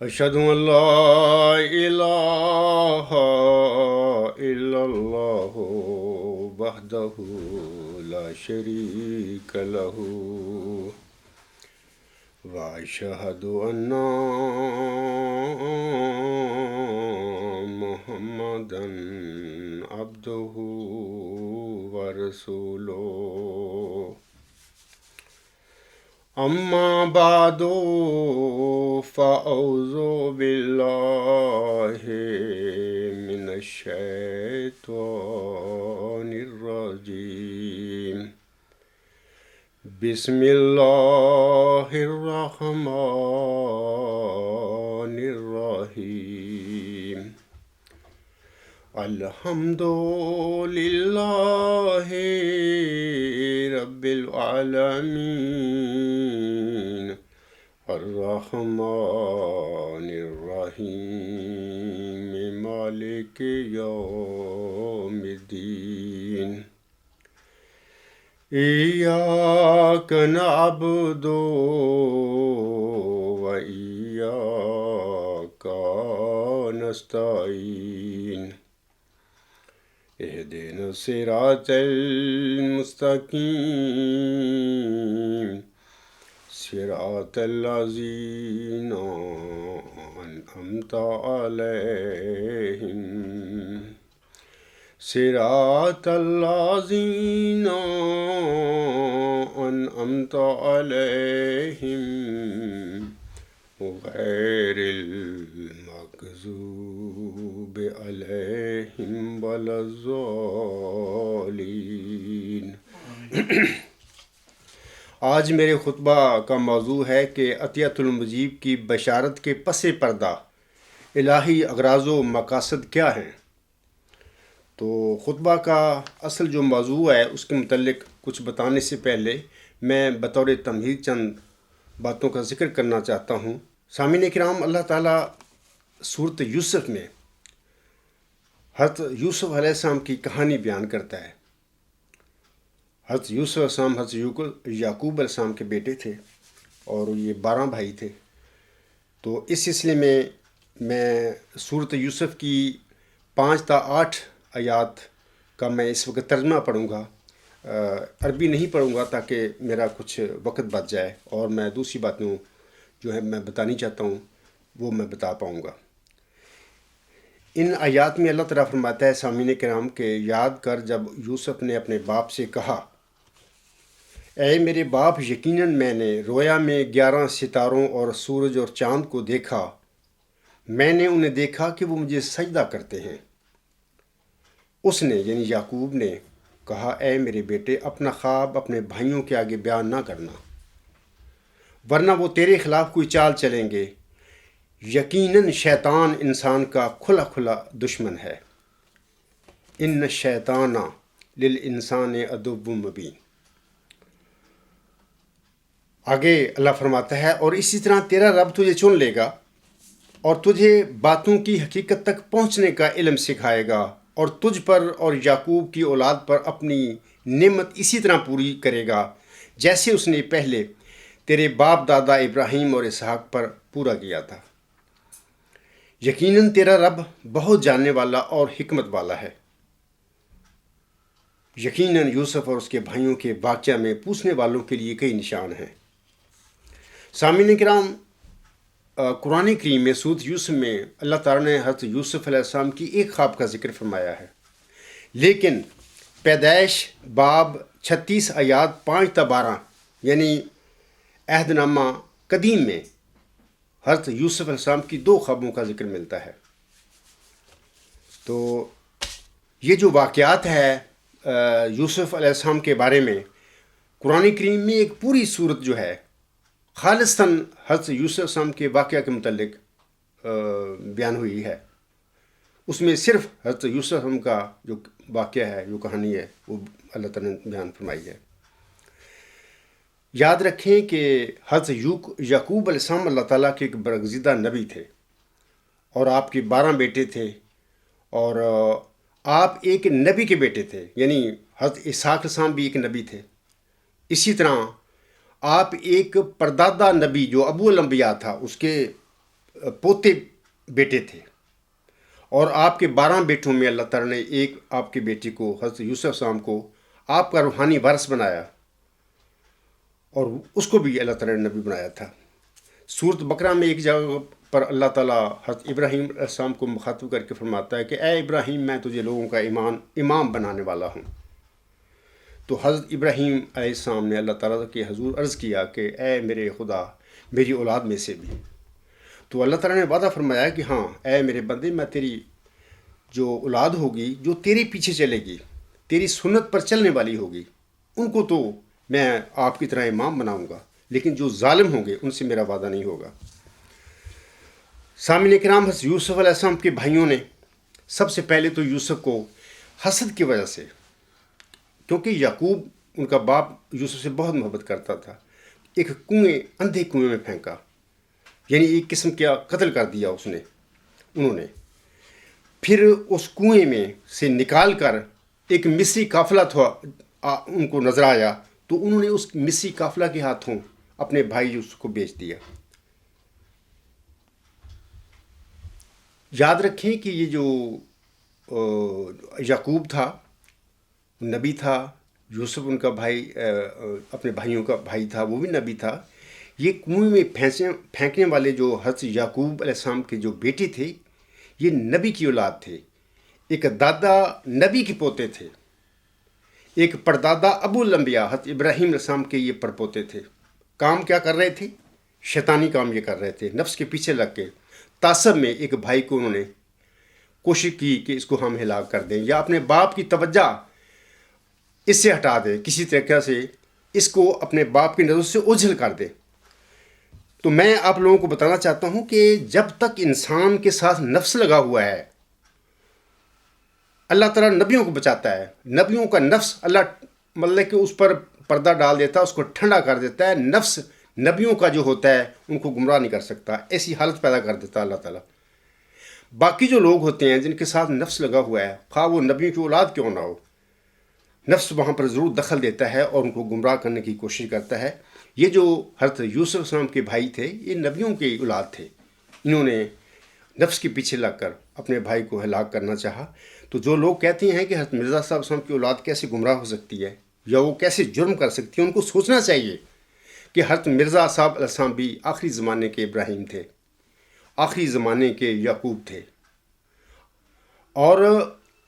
أشهد أن لا إله إلا الله وحده لا شريك له وأشهد أن محمدا عبده ورسوله أما بعد فأعوذ بالله من الشيطان الرجيم بسم الله الرحمن الرحيم الحمد لله رب العالمين الرحمن الرحيم مالك يوم الدين إياك نعبد وإياك نستعين اهدنا الصراط المستقيم صراط الذين أنعمت عليهم صراط الذين أنعمت عليهم غير المغضوب عليهم ولا الضالين۔ آج میرے خطبہ کا موضوع ہے کہ عطیۃ المجیب کی بشارت کے پس پردہ الہی اغراض و مقاصد کیا ہیں۔ تو خطبہ کا اصل جو موضوع ہے اس کے متعلق کچھ بتانے سے پہلے میں بطور تمہید چند باتوں کا ذکر کرنا چاہتا ہوں۔ سامعین کرام، اللہ تعالیٰ سورۃ یوسف میں حضرت یوسف علیہ السلام کی کہانی بیان کرتا ہے۔ حضرت یوسف علیہ السلام حضرت یعقوب علیہ السلام کے بیٹے تھے اور یہ 12 بھائی تھے۔ تو اس سلسلے میں سورۃ یوسف کی 5 تا 8 آیات کا میں اس وقت ترجمہ پڑھوں گا۔ عربی نہیں پڑھوں گا تاکہ میرا کچھ وقت بچ جائے اور میں دوسری باتوں جو ہے میں بتانی چاہتا ہوں وہ میں بتا پاؤں گا۔ ان آیات میں اللہ تعالیٰ فرماتا ہے سامعین کرام کہ یاد کر جب یوسف نے اپنے باپ سے کہا، اے میرے باپ، یقیناً میں نے رویا میں 11 ستاروں اور سورج اور چاند کو دیکھا۔ میں نے انہیں دیکھا کہ وہ مجھے سجدہ کرتے ہیں۔ اس نے یعنی یعقوب نے کہا، اے میرے بیٹے، اپنا خواب اپنے بھائیوں کے آگے بیان نہ کرنا، ورنہ وہ تیرے خلاف کوئی چال چلیں گے۔ یقیناً شیطان انسان کا کھلا کھلا دشمن ہے۔ ان الشیطان للانسان عدو مبین۔ آگے اللہ فرماتا ہے، اور اسی طرح تیرا رب تجھے چن لے گا اور تجھے باتوں کی حقیقت تک پہنچنے کا علم سکھائے گا، اور تجھ پر اور یعقوب کی اولاد پر اپنی نعمت اسی طرح پوری کرے گا جیسے اس نے پہلے تیرے باپ دادا ابراہیم اور اسحاق پر پورا کیا تھا۔ یقیناً تیرا رب بہت جاننے والا اور حکمت والا ہے۔ یقیناً یوسف اور اس کے بھائیوں کے واقعہ میں پوچھنے والوں کے لیے کئی نشان ہیں۔ سامعین کرام، قرآن کریم میں سورۃ یوسف میں اللہ تعالیٰ نے حضرت یوسف علیہ السلام کی ایک خواب کا ذکر فرمایا ہے، لیکن پیدائش باب 36 آیات 5 تا 12 یعنی عہد نامہ قدیم میں حضرت یوسف علیہ السلام کی 2 خوابوں کا ذکر ملتا ہے۔ تو یہ جو واقعات ہے یوسف علیہ السلام کے بارے میں قرآن کریم میں ایک پوری صورت جو ہے خالصتاً حضرت یوسف علیہ السلام کے واقعہ کے متعلق بیان ہوئی ہے۔ اس میں صرف حضرت یوسف علیہ السلام کا جو واقعہ ہے، جو کہانی ہے، وہ اللہ تعالیٰ نے بیان فرمائی ہے۔ یاد رکھیں کہ حضرت یعقوب علیہ السلام اللہ تعالیٰ کے ایک برگزیدہ نبی تھے اور آپ کے 12 بیٹے تھے، اور آپ ایک نبی کے بیٹے تھے، یعنی حضرت اسحاق علیہ السلام بھی ایک نبی تھے۔ اسی طرح آپ ایک پردادا نبی جو ابو الانبیاء تھا، اس کے پوتے بیٹے تھے، اور آپ کے 12 بیٹوں میں اللہ تعالیٰ نے ایک آپ کے بیٹے کو حضرت یوسف السلام کو آپ کا روحانی وارث بنایا، اور اس کو بھی اللہ تعالیٰ نے نبی بنایا تھا۔ سورۃ بقرہ میں ایک جگہ پر اللہ تعالیٰ حضرت ابراہیم علیہ السلام کو مخاطب کر کے فرماتا ہے کہ اے ابراہیم، میں تجھے لوگوں کا امام بنانے والا ہوں۔ تو حضرت ابراہیم علیہ السلام نے اللہ تعالیٰ کے حضور عرض کیا کہ اے میرے خدا، میری اولاد میں سے بھی۔ تو اللہ تعالیٰ نے وعدہ فرمایا کہ ہاں اے میرے بندے، میں تیری جو اولاد ہوگی جو تیرے پیچھے چلے گی، تیری سنت پر چلنے والی ہوگی، ان کو تو میں آپ کی طرح امام بناؤں گا، لیکن جو ظالم ہوں گے ان سے میرا وعدہ نہیں ہوگا۔ سامعین کرام، حضرت یوسف علیہ السلام کے بھائیوں نے سب سے پہلے تو یوسف کو حسد کی وجہ سے، کیونکہ یعقوب ان کا باپ یوسف سے بہت محبت کرتا تھا، ایک اندھے کنویں میں پھینکا، یعنی ایک قسم کا قتل کر دیا انہوں نے۔ پھر اس کنویں میں سے نکال کر ایک مصری قافلہ تھا ان کو نظر آیا، تو انہوں نے اس مصری قافلہ کے ہاتھوں اپنے بھائی یوسف کو بیچ دیا۔ یاد رکھیں کہ یہ جو یعقوب تھا نبی تھا، یوسف ان کا بھائی اپنے بھائیوں کا بھائی تھا، وہ بھی نبی تھا۔ یہ کنویں میں پھینکنے والے جو حضرت یعقوب علیہ السلام کے جو بیٹے تھے، یہ نبی کی اولاد تھے۔ ایک دادا نبی کے پوتے تھے، ایک پردادا ابو الانبیاء حضرت ابراہیم علیہ السلام کے یہ پرپوتے تھے۔ کام کیا کر رہے تھے؟ شیطانی کام یہ کر رہے تھے، نفس کے پیچھے لگ کے۔ تعصب میں ایک بھائی کو انہوں نے کوشش کی کہ اس کو ہم ہلاک کر دیں، یا اپنے باپ کی توجہ اس سے ہٹا دیں، کسی طریقے سے اس کو اپنے باپ کی نظر سے اوجھل کر دیں۔ تو میں آپ لوگوں کو بتانا چاہتا ہوں کہ جب تک انسان کے ساتھ نفس لگا ہوا ہے، اللہ تعالیٰ نبیوں کو بچاتا ہے۔ نبیوں کا نفس اللہ مطلب کہ اس پر پردہ ڈال دیتا ہے، اس کو ٹھنڈا کر دیتا ہے۔ نفس نبیوں کا جو ہوتا ہے ان کو گمراہ نہیں کر سکتا، ایسی حالت پیدا کر دیتا ہے اللہ تعالیٰ۔ باقی جو لوگ ہوتے ہیں جن کے ساتھ نفس لگا ہوا ہے، خواہ وہ نبیوں کی اولاد کیوں نہ ہو، نفس وہاں پر ضرور دخل دیتا ہے اور ان کو گمراہ کرنے کی کوشش کرتا ہے۔ یہ جو حضرت یوسف علیہ السلام کے بھائی تھے، یہ نبیوں کی اولاد تھے، انہوں نے نفس کے پیچھے لگ کر اپنے بھائی کو ہلاک کرنا چاہا۔ تو جو لوگ کہتے ہیں کہ حضرت مرزا صاحب علیہ السلام کی اولاد کیسے گمراہ ہو سکتی ہے یا وہ کیسے جرم کر سکتی ہے، ان کو سوچنا چاہیے کہ حضرت مرزا صاحب علیہ السلام بھی آخری زمانے کے ابراہیم تھے، آخری زمانے کے یعقوب تھے، اور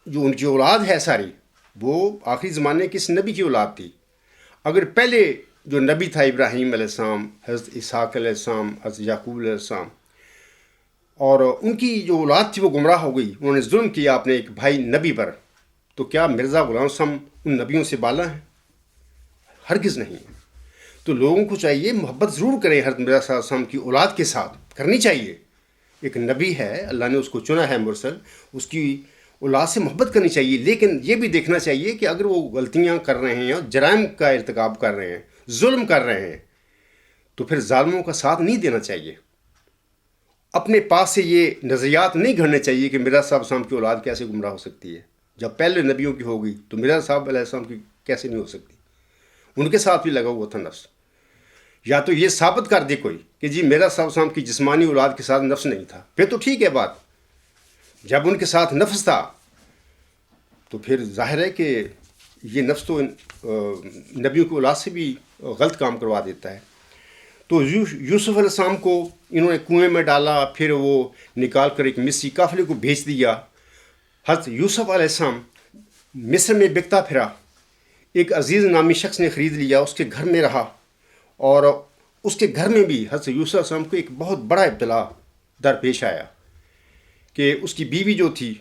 جو ان کی اولاد ہے ساری، وہ آخری زمانے کی اس نبی کی اولاد تھی۔ اگر پہلے جو نبی تھا ابراہیم علیہ السلام، حضرت اسحاق علیہ السلام، حضرت یعقوب علیہ السلام، اور ان کی جو اولاد تھی وہ گمراہ ہو گئی، انہوں نے ظلم کیا اپنے ایک بھائی نبی پر، تو کیا مرزا غلام حسن ان نبیوں سے بالا ہیں؟ ہرگز نہیں۔ تو لوگوں کو چاہیے محبت ضرور کریں حضرت مرزا صلی اللہ علیہ وسلم کی اولاد کے ساتھ، کرنی چاہیے۔ ایک نبی ہے، اللہ نے اس کو چنا ہے مرسل، اس کی اولاد سے محبت کرنی چاہیے، لیکن یہ بھی دیکھنا چاہیے کہ اگر وہ غلطیاں کر رہے ہیں اور جرائم کا ارتکاب کر رہے ہیں، ظلم کر رہے ہیں، تو پھر ظالموں کا ساتھ نہیں دینا چاہیے۔ اپنے پاس سے یہ نظریات نہیں گھڑنے چاہیے کہ مرزا صاحب السلام کی اولاد کیسے گمراہ ہو سکتی ہے۔ جب پہلے نبیوں کی ہوگی تو مرزا صاحب علیہ السلام کی کیسے نہیں ہو سکتی؟ ان کے ساتھ بھی لگا ہوا تھا نفس۔ یا تو یہ ثابت کر دے کوئی کہ جی مرزا صاحب السلام کی جسمانی اولاد کے ساتھ نفس نہیں تھا، پھر تو ٹھیک ہے بات۔ جب ان کے ساتھ نفس تھا تو پھر ظاہر ہے کہ یہ نفس تو نبیوں کی اولاد سے بھی غلط کام کروا دیتا ہے۔ تو یوسف علیہ السلام کو انہوں نے کنویں میں ڈالا، پھر وہ نکال کر ایک مصری قافلے کو بھیج دیا۔ حضرت یوسف علیہ السلام مصر میں بکتا پھرا، ایک عزیز نامی شخص نے خرید لیا، اس کے گھر میں رہا، اور اس کے گھر میں بھی حضرت یوسف علیہ السلام کو ایک بہت بڑا ابتلا درپیش آیا کہ اس کی بیوی جو تھی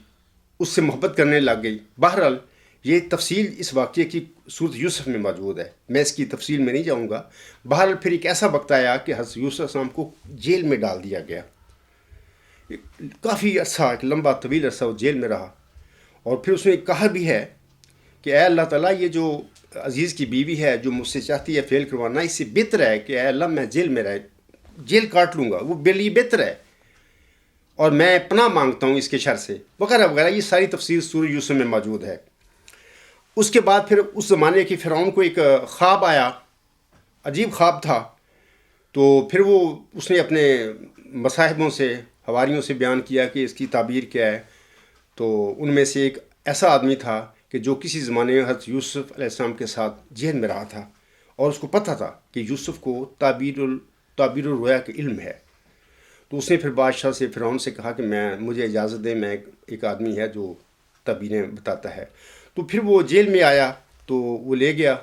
اس سے محبت کرنے لگ گئی۔ بہرحال یہ تفصیل اس واقعے کی سورۃ یوسف میں موجود ہے، میں اس کی تفصیل میں نہیں جاؤں گا۔ بہرحال پھر ایک ایسا وقت آیا کہ حضرت یوسف علیہ السلام کو جیل میں ڈال دیا گیا۔ کافی عرصہ، ایک لمبا طویل عرصہ وہ جیل میں رہا، اور پھر اس نے کہا بھی ہے کہ اے اللہ تعالیٰ، یہ جو عزیز کی بیوی ہے جو مجھ سے چاہتی ہے فیل کروانا، اس سے بہتر ہے کہ اے اللہ میں جیل کاٹ لوں گا، وہ میرے لیے بہتر ہے، اور میں پناہ مانگتا ہوں اس کے شر سے، وغیرہ وغیرہ۔ یہ ساری تفصیل سورۃ یوسف میں موجود ہے۔ اس کے بعد پھر اس زمانے کے فرعون کو ایک خواب آیا، عجیب خواب تھا۔ تو پھر اس نے اپنے مصاحبوں سے حواریوں سے بیان کیا کہ اس کی تعبیر کیا ہے، تو ان میں سے ایک ایسا آدمی تھا کہ جو کسی زمانے میں حضرت یوسف علیہ السلام کے ساتھ جیل میں رہا تھا، اور اس کو پتہ تھا کہ یوسف کو تعبیر الرؤیا کا علم ہے۔ تو اس نے پھر بادشاہ سے، فرعون سے کہا کہ مجھے اجازت دیں، میں ایک آدمی ہے جو تعبیریں بتاتا ہے۔ تو پھر وہ جیل میں آیا تو وہ لے گیا،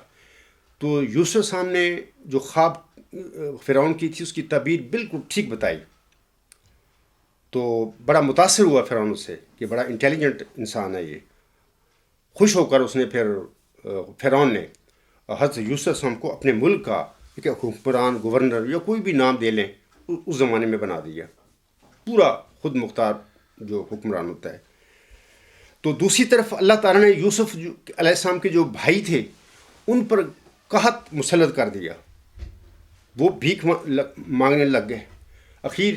تو یوسف صاحب نے جو خواب فرعون کی تھی اس کی تعبیر بالکل ٹھیک بتائی۔ تو بڑا متاثر ہوا فرعون اس سے کہ بڑا انٹیلیجنٹ انسان ہے یہ۔ خوش ہو کر اس نے پھر فرعون نے حضرت یوسف صاحب کو اپنے ملک کا ایک حکمران، گورنر یا کوئی بھی نام دے لیں، اس زمانے میں بنا دیا، پورا خود مختار جو حکمران ہوتا ہے۔ تو دوسری طرف اللہ تعالیٰ نے یوسف علیہ السلام کے جو بھائی تھے ان پر قحط مسلط کر دیا، وہ بھیک مانگنے لگ گئے۔ اخیر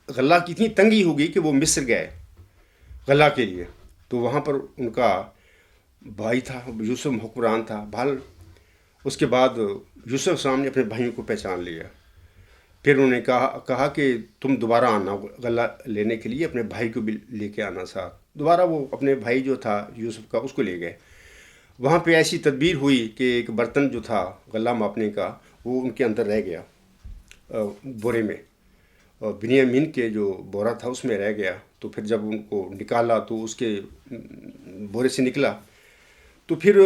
غلہ کی اتنی تنگی ہو گئی کہ وہ مصر گئے غلہ کے لیے، تو وہاں پر ان کا بھائی تھا، یوسف حکمران تھا۔ بہرحال اس کے بعد یوسف صاحب نے اپنے بھائیوں کو پہچان لیا، پھر انہوں نے کہا کہ تم دوبارہ آنا غلہ لینے کے لیے، اپنے بھائی کو بھی لے کے آنا ساتھ۔ دوبارہ وہ اپنے بھائی جو تھا یوسف کا اس کو لے گئے۔ وہاں پہ ایسی تدبیر ہوئی کہ ایک برتن جو تھا غلہ ماپنے کا وہ ان کے اندر رہ گیا، بورے میں، بنیامین کے جو بورا تھا اس میں رہ گیا۔ تو پھر جب ان کو نکالا تو اس کے بورے سے نکلا، تو پھر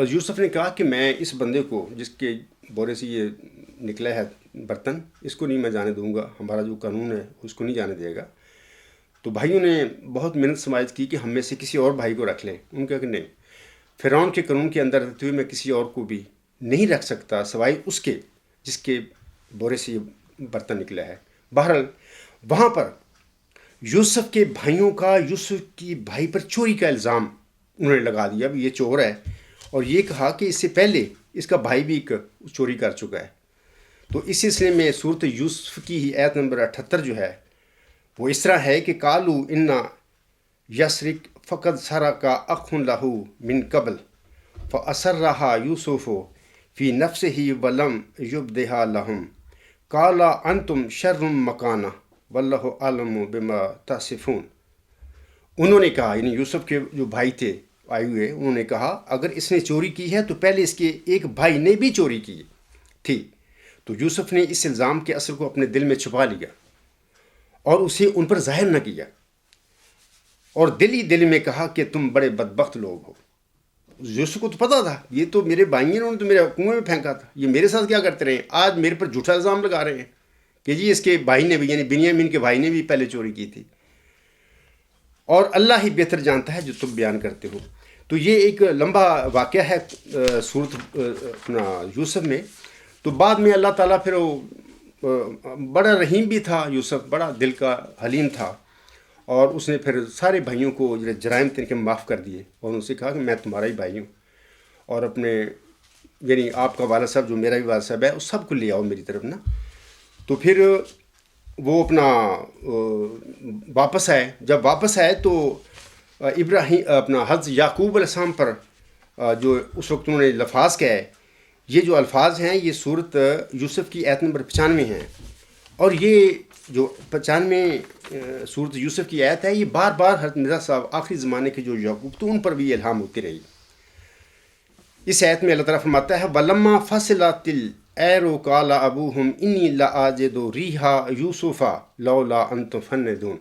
یوسف نے کہا کہ میں اس بندے کو جس کے بورے سے یہ نکلا ہے برتن، اس کو نہیں میں جانے دوں گا، ہمارا جو قانون ہے اس کو نہیں جانے دے گا۔ تو بھائیوں نے بہت محنت سماعت کی کہ ہم میں سے کسی اور بھائی کو رکھ لیں۔ ان کا کہ نہیں، فرعون کے قانون کے اندر رہتے ہوئے میں کسی اور کو بھی نہیں رکھ سکتا سوائے اس کے جس کے بورے سے یہ برتن نکلا ہے۔ بہرحال وہاں پر یوسف کے بھائیوں کا یوسف کی بھائی پر چوری کا الزام انہوں نے لگا دیا، اب یہ چور ہے، اور یہ کہا کہ اس سے پہلے اس کا بھائی بھی ایک چوری کر چکا ہے۔ تو اس سلسلے میں صورت یوسف کی ہی آیت نمبر 78 جو ہے وہ اس طرح ہے کہ قالوا انا یسرق فقد سرق اخ لہ من قبل فاسرها یوسف فی نفسہ ولم یبدھا لہم قال انتم شر مکانہ واللہ اعلم بما تصفون۔ انہوں نے کہا، یعنی یوسف کے جو بھائی تھے آئے ہوئے، انہوں نے کہا اگر اس نے چوری کی ہے تو پہلے اس کے ایک بھائی نے بھی چوری کی تھی۔ تو یوسف نے اس الزام کے اثر کو اپنے دل میں چھپا لیا اور اسے ان پر ظاہر نہ کیا، اور دل ہی دل میں کہا کہ تم بڑے بدبخت لوگ ہو۔ یوسف کو تو پتا تھا یہ تو میرے بھائی ہیں، انہوں نے تو میرے کنویں میں پھینکا تھا، یہ میرے ساتھ کیا کرتے رہے ہیں، آج میرے پر جھوٹا الزام لگا رہے ہیں کہ جی اس کے بھائی نے بھی، یعنی بنیامین کے بھائی نے بھی پہلے چوری کی تھی، اور اللہ ہی بہتر جانتا ہے جو تم بیان کرتے ہو۔ تو یہ ایک لمبا واقعہ ہے صورت اپنا یوسف میں۔ تو بعد میں اللہ تعالیٰ پھر بڑا رحیم بھی تھا، یوسف بڑا دل کا حلیم تھا، اور اس نے پھر سارے بھائیوں کو جرائم تن کے معاف کر دیے، اور ان سے کہا کہ میں تمہارا ہی بھائی ہوں، اور اپنے یعنی آپ کا والد صاحب جو میرا بھی والد صاحب ہے اس سب کو لے آؤ میری طرف نا۔ تو پھر وہ اپنا واپس آئے۔ جب واپس آئے تو ابراہیم اپنا حضرت یعقوب علیہ السلام پر جو اس وقت انہوں نے لفاظ کہا ہے، یہ جو الفاظ ہیں یہ صورت یوسف کی آیت نمبر 95 ہیں، اور یہ جو 95 صورت یوسف کی آیت ہے یہ بار بار حضرت مرزا صاحب آخری زمانے کے جو یعقوب تو ان پر بھی الہام ہوتی رہی۔ اس آیت میں اللہ تعالیٰ فرماتا ہے وَلَمَّا فَصِلَتِ الْعِيرُ قَالَ أَبُوهُمْ إِنِّي لَأَجِدُ رِيحَ يُوسُفَ لَوْلَا أَن تُفَنِّدُونِ۔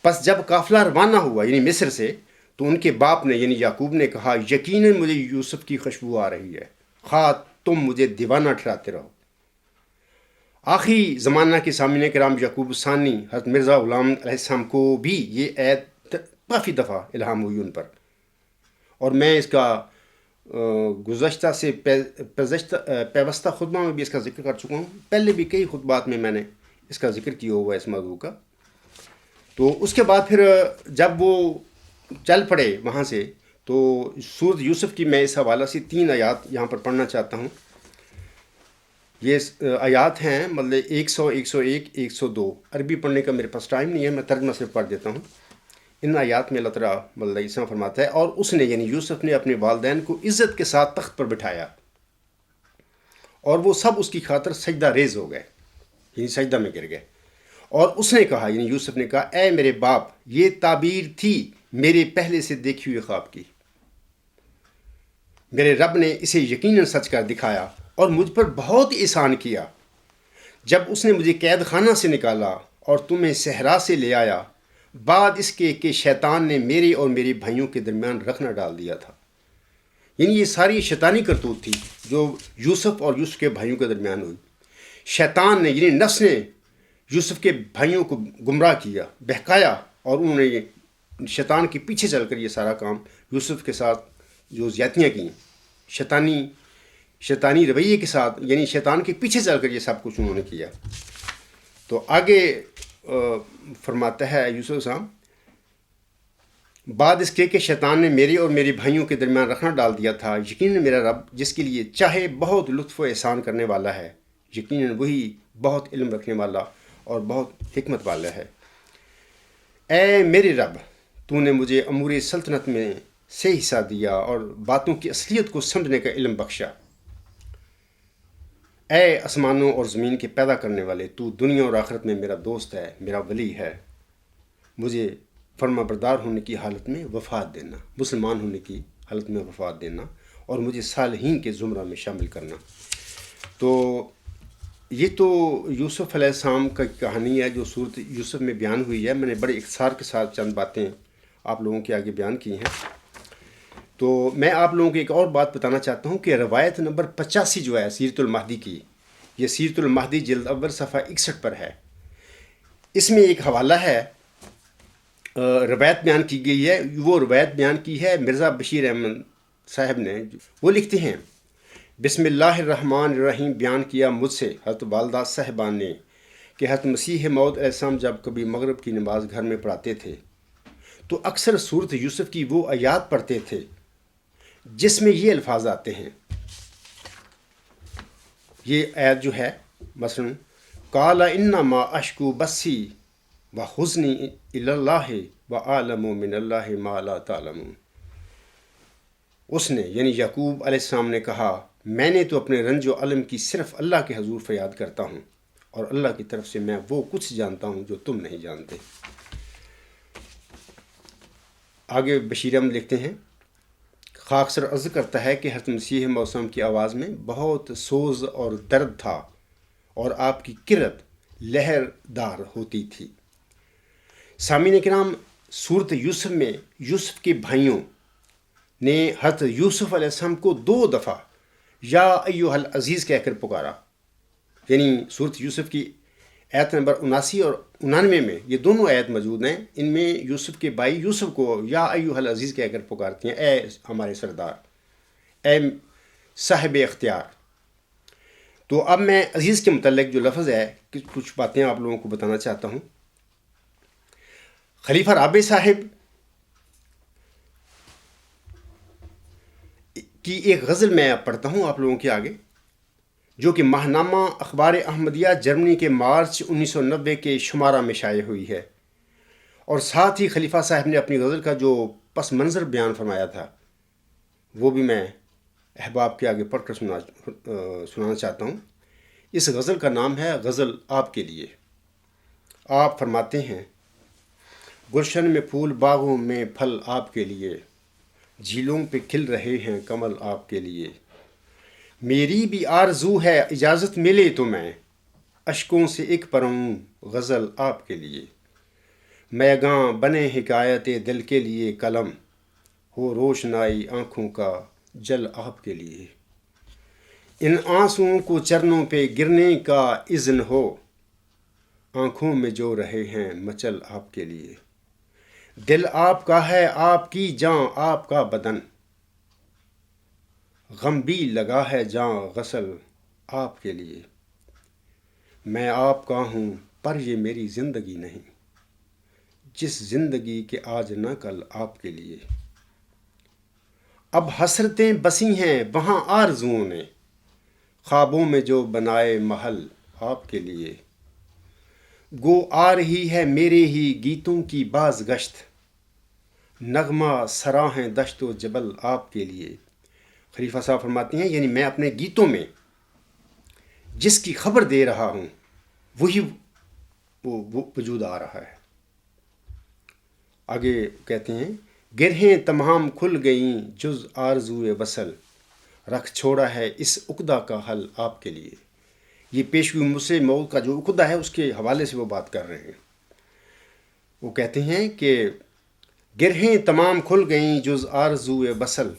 پس جب قافلہ روانہ ہوا یعنی مصر سے، تو ان کے باپ نے یعنی یعقوب نے کہا یقیناً مجھے یوسف کی خوشبو آ رہی ہے، خواہ تم مجھے دیوانہ ٹھہراتے رہو۔ آخری زمانہ کے سامعین کرام یعقوب ثانی حضرت مرزا غلام علیہ السلام کو بھی یہ آیت کافی دفعہ الہام ہوئی ان پر، اور میں اس کا گزشتہ سے پیوستہ خطبہ میں بھی اس کا ذکر کر چکا ہوں، پہلے بھی کئی خطبات میں میں نے اس کا ذکر کیا ہوا ہے اس موضوع کا۔ تو اس کے بعد پھر جب وہ چل پڑے وہاں سے، تو سورت یوسف کی میں اس حوالہ سے 3 آیات یہاں پر پڑھنا چاہتا ہوں۔ یہ آیات ہیں مطلب 100، 101، 102۔ عربی پڑھنے کا میرے پاس ٹائم نہیں ہے، میں ترجمہ سے پڑھ دیتا ہوں۔ ان آیات میں اللہ تعالیٰ مطلب اس طرح فرماتا ہے اور اس نے یعنی یوسف نے اپنے والدین کو عزت کے ساتھ تخت پر بٹھایا، اور وہ سب اس کی خاطر سجدہ ریز ہو گئے۔ یعنی سجدہ میں گر گئے، اور اس نے کہا، یعنی یوسف نے کہا، اے میرے باپ، یہ تعبیر تھی میرے پہلے سے دیکھی ہوئی خواب کی، میرے رب نے اسے یقیناً سچ کر دکھایا اور مجھ پر بہت احسان کیا، جب اس نے مجھے قید خانہ سے نکالا اور تمہیں صحرا سے لے آیا، بعد اس کے کہ شیطان نے میرے اور میرے بھائیوں کے درمیان رکھنا ڈال دیا تھا۔ یعنی یہ ساری شیطانی کرتوت تھی جو یوسف اور یوسف کے بھائیوں کے درمیان ہوئی۔ شیطان نے، یعنی نفس نے یوسف کے بھائیوں کو گمراہ کیا، بہکایا، اور انہوں نے شیطان کے پیچھے چل کر یہ سارا کام یوسف کے ساتھ جو زیادتیاں کی، شیطانی رویے کے ساتھ، یعنی شیطان کے پیچھے چل کر یہ سب کچھ انہوں نے کیا۔ تو آگے فرماتا ہے یوسف صاحب، بعد اس کے کہ شیطان نے میرے اور میرے بھائیوں کے درمیان رکھنا ڈال دیا تھا، یقیناً میرا رب جس کے لیے چاہے بہت لطف و احسان کرنے والا ہے، یقیناً وہی بہت علم رکھنے والا اور بہت حکمت والا ہے۔ اے میرے رب، تو نے مجھے امور سلطنت میں سے حصہ دیا اور باتوں کی اصلیت کو سمجھنے کا علم بخشا۔ اے آسمانوں اور زمین کے پیدا کرنے والے، تو دنیا اور آخرت میں میرا دوست ہے، میرا ولی ہے۔ مجھے فرما بردار ہونے کی حالت میں وفات دینا، مسلمان ہونے کی حالت میں وفات دینا، اور مجھے صالحین کے زمرہ میں شامل کرنا۔ تو یہ تو یوسف علیہ السلام کا کہانی ہے جو صورت یوسف میں بیان ہوئی ہے۔ میں نے بڑے اختصار کے ساتھ چند باتیں آپ لوگوں کے آگے بیان کی ہیں۔ تو میں آپ لوگوں کو ایک اور بات بتانا چاہتا ہوں کہ روایت نمبر 85 جو ہے سیرت المہدی کی، یہ سیرت المہدی جلد اول صفحہ 61 پر ہے۔ اس میں ایک حوالہ ہے، روایت بیان کی گئی ہے، وہ روایت بیان کی ہے مرزا بشیر احمد صاحب نے۔ وہ لکھتے ہیں، بسم اللہ الرحمن الرحیم، بیان کیا مجھ سے حضرت والدہ صاحبان نے کہ حضرت مسیح موعود علیہ السلام جب کبھی مغرب کی نماز گھر میں پڑھاتے تھے تو اکثر صورت یوسف کی وہ آیات پڑھتے تھے جس میں یہ الفاظ آتے ہیں۔ یہ آیت جو ہے مثلا قال انما اشکو بسی و حزنی الی اللہ و اعلم من اللہ ما لا تعلمون۔ اس نے، یعنی یعقوب علیہ السلام نے کہا، میں نے تو اپنے رنج و علم کی صرف اللہ کے حضور فریاد کرتا ہوں، اور اللہ کی طرف سے میں وہ کچھ جانتا ہوں جو تم نہیں جانتے۔ آگے بشیر احمد لکھتے ہیں، خاکسر عرض کرتا ہے کہ حضرت مسیح موسم کی آواز میں بہت سوز اور درد تھا اور آپ کی کرت لہر دار ہوتی تھی۔ سامعین کرام، صورت یوسف میں یوسف کے بھائیوں نے حضرت یوسف علیہ السلام کو 2 دفعہ یا ایھا العزیز کہہ کر پکارا۔ یعنی صورت یوسف کی آیت نمبر 79 اور 99 میں یہ دونوں آیت موجود ہیں۔ ان میں یوسف کے بھائی یوسف کو یا ایھا العزیز کہہ کر پکارتے ہیں، اے ہمارے سردار، اے صاحب اختیار۔ تو اب میں عزیز کے متعلق جو لفظ ہے کچھ باتیں آپ لوگوں کو بتانا چاہتا ہوں۔ خلیفہ رابع صاحب کی ایک غزل میں پڑھتا ہوں آپ لوگوں کے آگے، جو کہ ماہنامہ اخبار احمدیہ جرمنی کے مارچ 1990 کے شمارہ میں شائع ہوئی ہے، اور ساتھ ہی خلیفہ صاحب نے اپنی غزل کا جو پس منظر بیان فرمایا تھا وہ بھی میں احباب کے آگے پڑھ کر سنانا چاہتا ہوں۔ اس غزل کا نام ہے غزل آپ کے لیے۔ آپ فرماتے ہیں، گلشن میں پھول، باغوں میں پھل آپ کے لیے، جھیلوں پہ کھل رہے ہیں کمل آپ کے لیے، میری بھی آرزو ہے اجازت ملے تو میں اشکوں سے ایک پڑھوں غزل آپ کے لیے، میگاں بنے حکایت دل کے لیے قلم، ہو روشنائی آنکھوں کا جل آپ کے لیے، ان آنسوؤں کو چرنوں پہ گرنے کا اذن ہو، آنکھوں میں جو رہے ہیں مچل آپ کے لیے، دل آپ کا ہے آپ کی جاں آپ کا بدن، غم بھی لگا ہے جاں غسل آپ کے لیے، میں آپ کا ہوں پر یہ میری زندگی نہیں، جس زندگی کے آج نہ کل آپ کے لیے، اب حسرتیں بسی ہیں وہاں آرزوؤں نے، خوابوں میں جو بنائے محل آپ کے لیے، گو آ رہی ہے میرے ہی گیتوں کی باز گشت، نغمہ سرا ہیں دشت و جبل آپ کے لیے۔ خلیفہ صاحب فرماتے ہیں، یعنی میں اپنے گیتوں میں جس کی خبر دے رہا ہوں وہی وہ وجود آ رہا ہے۔ آگے کہتے ہیں، گرہیں تمام کھل گئیں جز آرزوئے وصل، رکھ چھوڑا ہے اس عقدہ کا حل آپ کے لیے۔ یہ پیشگی مسیح موعود کا جو عقدہ ہے اس کے حوالے سے وہ بات کر رہے ہیں۔ وہ کہتے ہیں کہ گرہیں تمام کھل گئیں جز آرزوئے وصل،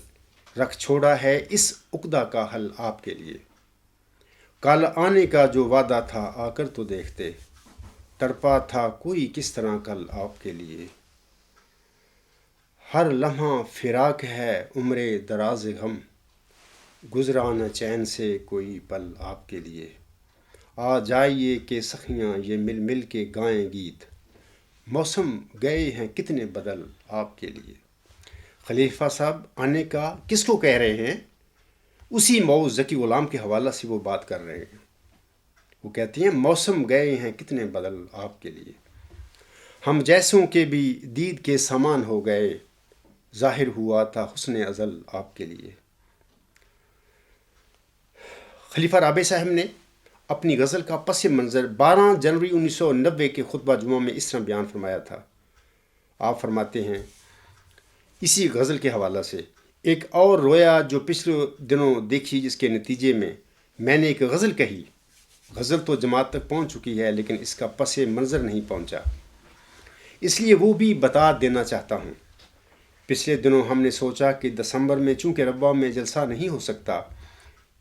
رکھ چھوڑا ہے اس عقدہ کا حل آپ کے لیے۔ کل آنے کا جو وعدہ تھا آ کر تو دیکھتے، تڑپا تھا کوئی کس طرح کل آپ کے لیے۔ ہر لمحہ فراق ہے عمر دراز غم، گزرا نہ چین سے کوئی پل آپ کے لیے۔ آ جائیے کہ سخیاں یہ مل مل کے گائیں گیت، موسم گئے ہیں کتنے بدل آپ کے لیے۔ خلیفہ صاحب آنے کا کس کو کہہ رہے ہیں؟ اسی موعود ذکی غلام کے حوالہ سے وہ بات کر رہے ہیں۔ وہ کہتے ہیں موسم گئے ہیں کتنے بدل آپ کے لیے، ہم جیسوں کے بھی دید کے سامان ہو گئے، ظاہر ہوا تھا حسن ازل آپ کے لیے۔ خلیفہ رابع صاحب نے اپنی غزل کا پس منظر 12 جنوری 1990 کے خطبہ جمعہ میں اس طرح بیان فرمایا تھا۔ آپ فرماتے ہیں اسی غزل کے حوالہ سے، ایک اور رویا جو پچھلے دنوں دیکھی، جس کے نتیجے میں نے ایک غزل کہی۔ غزل تو جماعت تک پہنچ چکی ہے لیکن اس کا پس منظر نہیں پہنچا، اس لیے وہ بھی بتا دینا چاہتا ہوں۔ پچھلے دنوں ہم نے سوچا کہ دسمبر میں چونکہ ربوہ میں جلسہ نہیں ہو سکتا،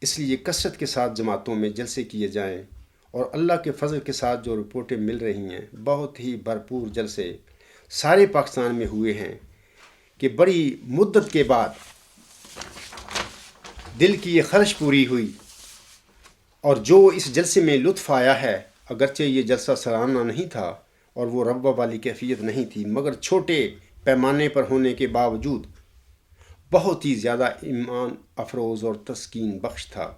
اس لیے کثرت کے ساتھ جماعتوں میں جلسے کیے جائیں، اور اللہ کے فضل کے ساتھ جو رپورٹیں مل رہی ہیں بہت ہی بھرپور جلسے سارے پاکستان میں ہوئے ہیں کہ بڑی مدت کے بعد دل کی یہ خواہش پوری ہوئی، اور جو اس جلسے میں لطف آیا ہے، اگرچہ یہ جلسہ سالانہ نہیں تھا اور وہ ربوہ والی کیفیت نہیں تھی، مگر چھوٹے پیمانے پر ہونے کے باوجود بہت ہی زیادہ ایمان افروز اور تسکین بخش تھا۔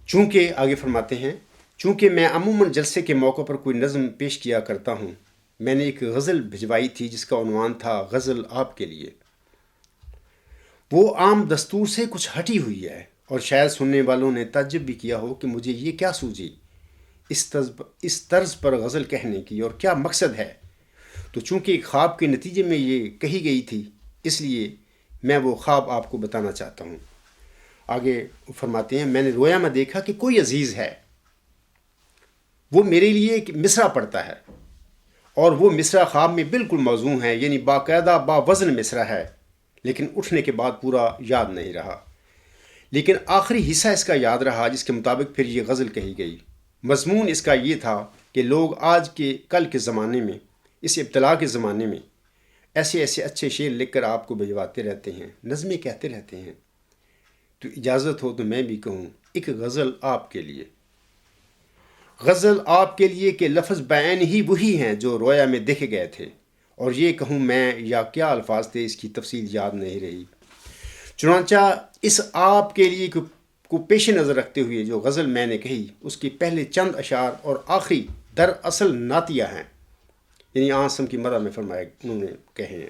چونکہ آگے فرماتے ہیں، چونکہ میں عموماً جلسے کے موقع پر کوئی نظم پیش کیا کرتا ہوں، میں نے ایک غزل بھجوائی تھی جس کا عنوان تھا غزل آپ کے لیے۔ وہ عام دستور سے کچھ ہٹی ہوئی ہے اور شاید سننے والوں نے تعجب بھی کیا ہو کہ مجھے یہ کیا سوجی اس طرز پر غزل کہنے کی، اور کیا مقصد ہے۔ تو چونکہ ایک خواب کے نتیجے میں یہ کہی گئی تھی، اس لیے میں وہ خواب آپ کو بتانا چاہتا ہوں۔ آگے فرماتے ہیں، میں نے رویا میں دیکھا کہ کوئی عزیز ہے، وہ میرے لیے ایک مصرع پڑھتا ہے، اور وہ مصرع خواب میں بالکل موزوں ہے، یعنی باقاعدہ باوزن مصرع ہے، لیکن اٹھنے کے بعد پورا یاد نہیں رہا۔ لیکن آخری حصہ اس کا یاد رہا، جس کے مطابق پھر یہ غزل کہی گئی۔ مضمون اس کا یہ تھا کہ لوگ آج کے کل کے زمانے میں، اس ابتلا کے زمانے میں، ایسے ایسے اچھے شعر لکھ کر آپ کو بھجواتے رہتے ہیں، نظمیں کہتے رہتے ہیں، تو اجازت ہو تو میں بھی کہوں ایک غزل آپ کے لیے۔ غزل آپ کے لیے کہ لفظ بعین ہی وہی ہیں جو رویا میں دکھ گئے تھے، اور یہ کہوں میں یا کیا الفاظ تھے اس کی تفصیل یاد نہیں رہی۔ چنانچہ اس آپ کے لیے کو پیش نظر رکھتے ہوئے جو غزل میں نے کہی، اس کے پہلے چند اشعار اور آخری دراصل نعتیہ ہیں، یعنی آسم کی مدح میں فرمایا انہوں نے کہے ہیں۔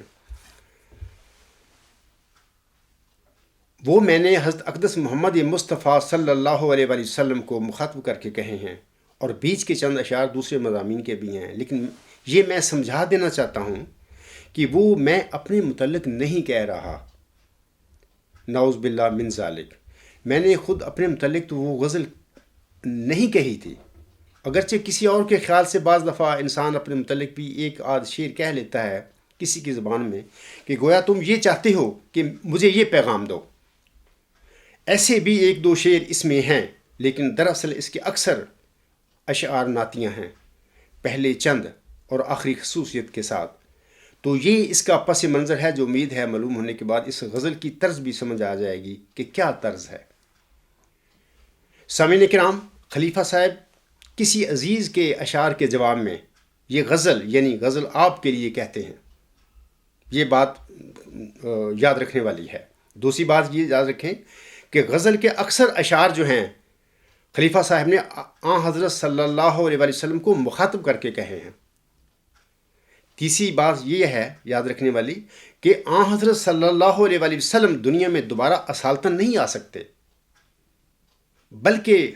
وہ میں نے حضرت اقدس محمد مصطفیٰ صلی اللہ علیہ وآلہ وسلم کو مخاطب کر کے کہے ہیں، اور بیچ کے چند اشعار دوسرے مضامین کے بھی ہیں، لیکن یہ میں سمجھا دینا چاہتا ہوں کہ وہ میں اپنے متعلق نہیں کہہ رہا، نعوذ باللہ من ذالک۔ میں نے خود اپنے متعلق تو وہ غزل نہیں کہی تھی، اگرچہ کسی اور کے خیال سے بعض دفعہ انسان اپنے متعلق بھی ایک آدھ شعر کہہ لیتا ہے کسی کی زبان میں، کہ گویا تم یہ چاہتے ہو کہ مجھے یہ پیغام دو۔ ایسے بھی ایک دو شعر اس میں ہیں، لیکن دراصل اس کے اکثر اشعار نعتیہ ہیں، پہلے چند اور آخری خصوصیت کے ساتھ۔ تو یہ اس کا پس منظر ہے، جو امید ہے معلوم ہونے کے بعد اس غزل کی طرز بھی سمجھ آ جائے گی کہ کیا طرز ہے۔ سامعین کرام، خلیفہ صاحب کسی عزیز کے اشعار کے جواب میں یہ غزل یعنی غزل آپ کے لیے کہتے ہیں۔ یہ بات یاد رکھنے والی ہے۔ دوسری بات یہ یاد رکھیں کہ غزل کے اکثر اشعار جو ہیں خلیفہ صاحب نے حضرت صلی اللہ علیہ وآلہ وسلم کو مخاطب کر کے کہے ہیں۔ تیسری بات یہ ہے یاد رکھنے والی کہ حضرت صلی اللہ علیہ وآلہ وسلم دنیا میں دوبارہ اصالتاً نہیں آ سکتے، بلکہ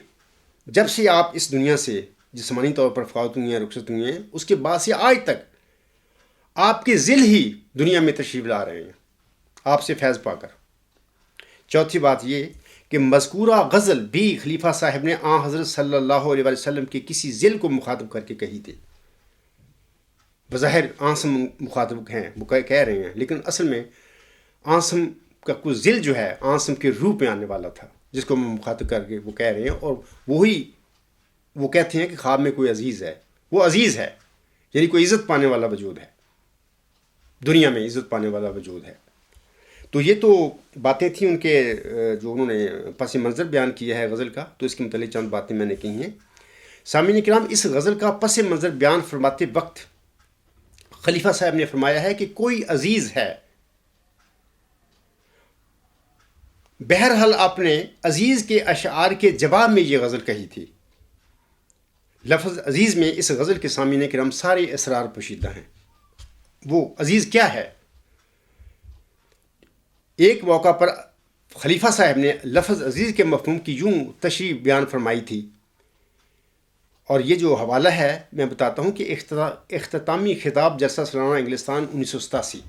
جب سے آپ اس دنیا سے جسمانی طور پر فوت ہوئی ہیں، رخصت ہوئی ہیں، اس کے بعد سے آج تک آپ کے ذل ہی دنیا میں تشریف لا رہے ہیں آپ سے فیض پا کر۔ چوتھی بات یہ کہ مذکورہ غزل بھی خلیفہ صاحب نے حضرت صلی اللہ علیہ وسلم کے کسی ذل کو مخاطب کر کے کہی تھی۔ بظاہر آنسم مخاطب ہیں، وہ کہہ رہے ہیں، لیکن اصل میں آنسم کا کوئی ذل جو ہے آنسم کے روپ میں آنے والا تھا، جس کو مخاطب کر کے وہ کہہ رہے ہیں، اور وہی وہ کہتے ہیں کہ خواب میں کوئی عزیز ہے، وہ عزیز ہے، یعنی کوئی عزت پانے والا وجود ہے، دنیا میں عزت پانے والا وجود ہے۔ تو یہ تو باتیں تھیں ان کے جو انہوں نے پس منظر بیان کیا ہے غزل کا، تو اس کے متعلق چند باتیں میں نے کہی ہیں۔ سامعین کرام، اس غزل کا پس منظر بیان فرماتے وقت خلیفہ صاحب نے فرمایا ہے کہ کوئی عزیز ہے۔ بہرحال آپ نے عزیز کے اشعار کے جواب میں یہ غزل کہی تھی۔ لفظ عزیز میں اس غزل کے سامعین کرام سارے اسرار پوشیدہ ہیں۔ وہ عزیز کیا ہے؟ ایک موقع پر خلیفہ صاحب نے لفظ عزیز کے مفہوم کی یوں تشریح بیان فرمائی تھی، اور یہ جو حوالہ ہے میں بتاتا ہوں کہ اختتامی خطاب جلسہ سالانہ انگلستان 1987،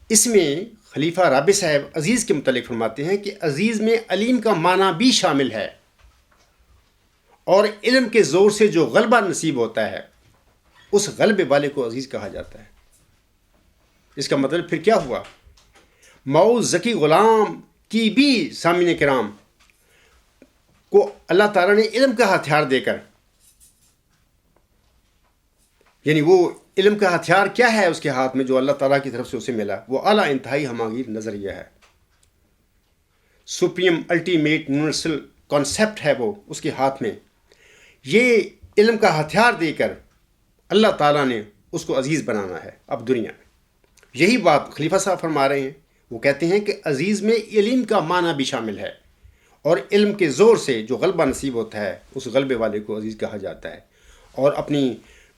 اس میں خلیفہ رابع صاحب عزیز کے متعلق فرماتے ہیں کہ عزیز میں علیم کا معنی بھی شامل ہے، اور علم کے زور سے جو غلبہ نصیب ہوتا ہے اس غلبے والے کو عزیز کہا جاتا ہے۔ اس کا مطلب پھر کیا ہوا؟ مئو ذکی غلام کی بھی سامعین کرام کو اللہ تعالیٰ نے علم کا ہتھیار دے کر، یعنی وہ علم کا ہتھیار کیا ہے اس کے ہاتھ میں جو اللہ تعالیٰ کی طرف سے اسے ملا؟ وہ اعلیٰ انتہائی ہماگیر نظریہ ہے، سپریم الٹیمیٹ یونیورسل کانسیپٹ ہے وہ اس کے ہاتھ میں۔ یہ علم کا ہتھیار دے کر اللہ تعالیٰ نے اس کو عزیز بنانا ہے اب دنیا میں۔ یہی بات خلیفہ صاحب فرما رہے ہیں، وہ کہتے ہیں کہ عزیز میں علم کا معنی بھی شامل ہے، اور علم کے زور سے جو غلبہ نصیب ہوتا ہے اس غلبے والے کو عزیز کہا جاتا ہے۔ اور اپنی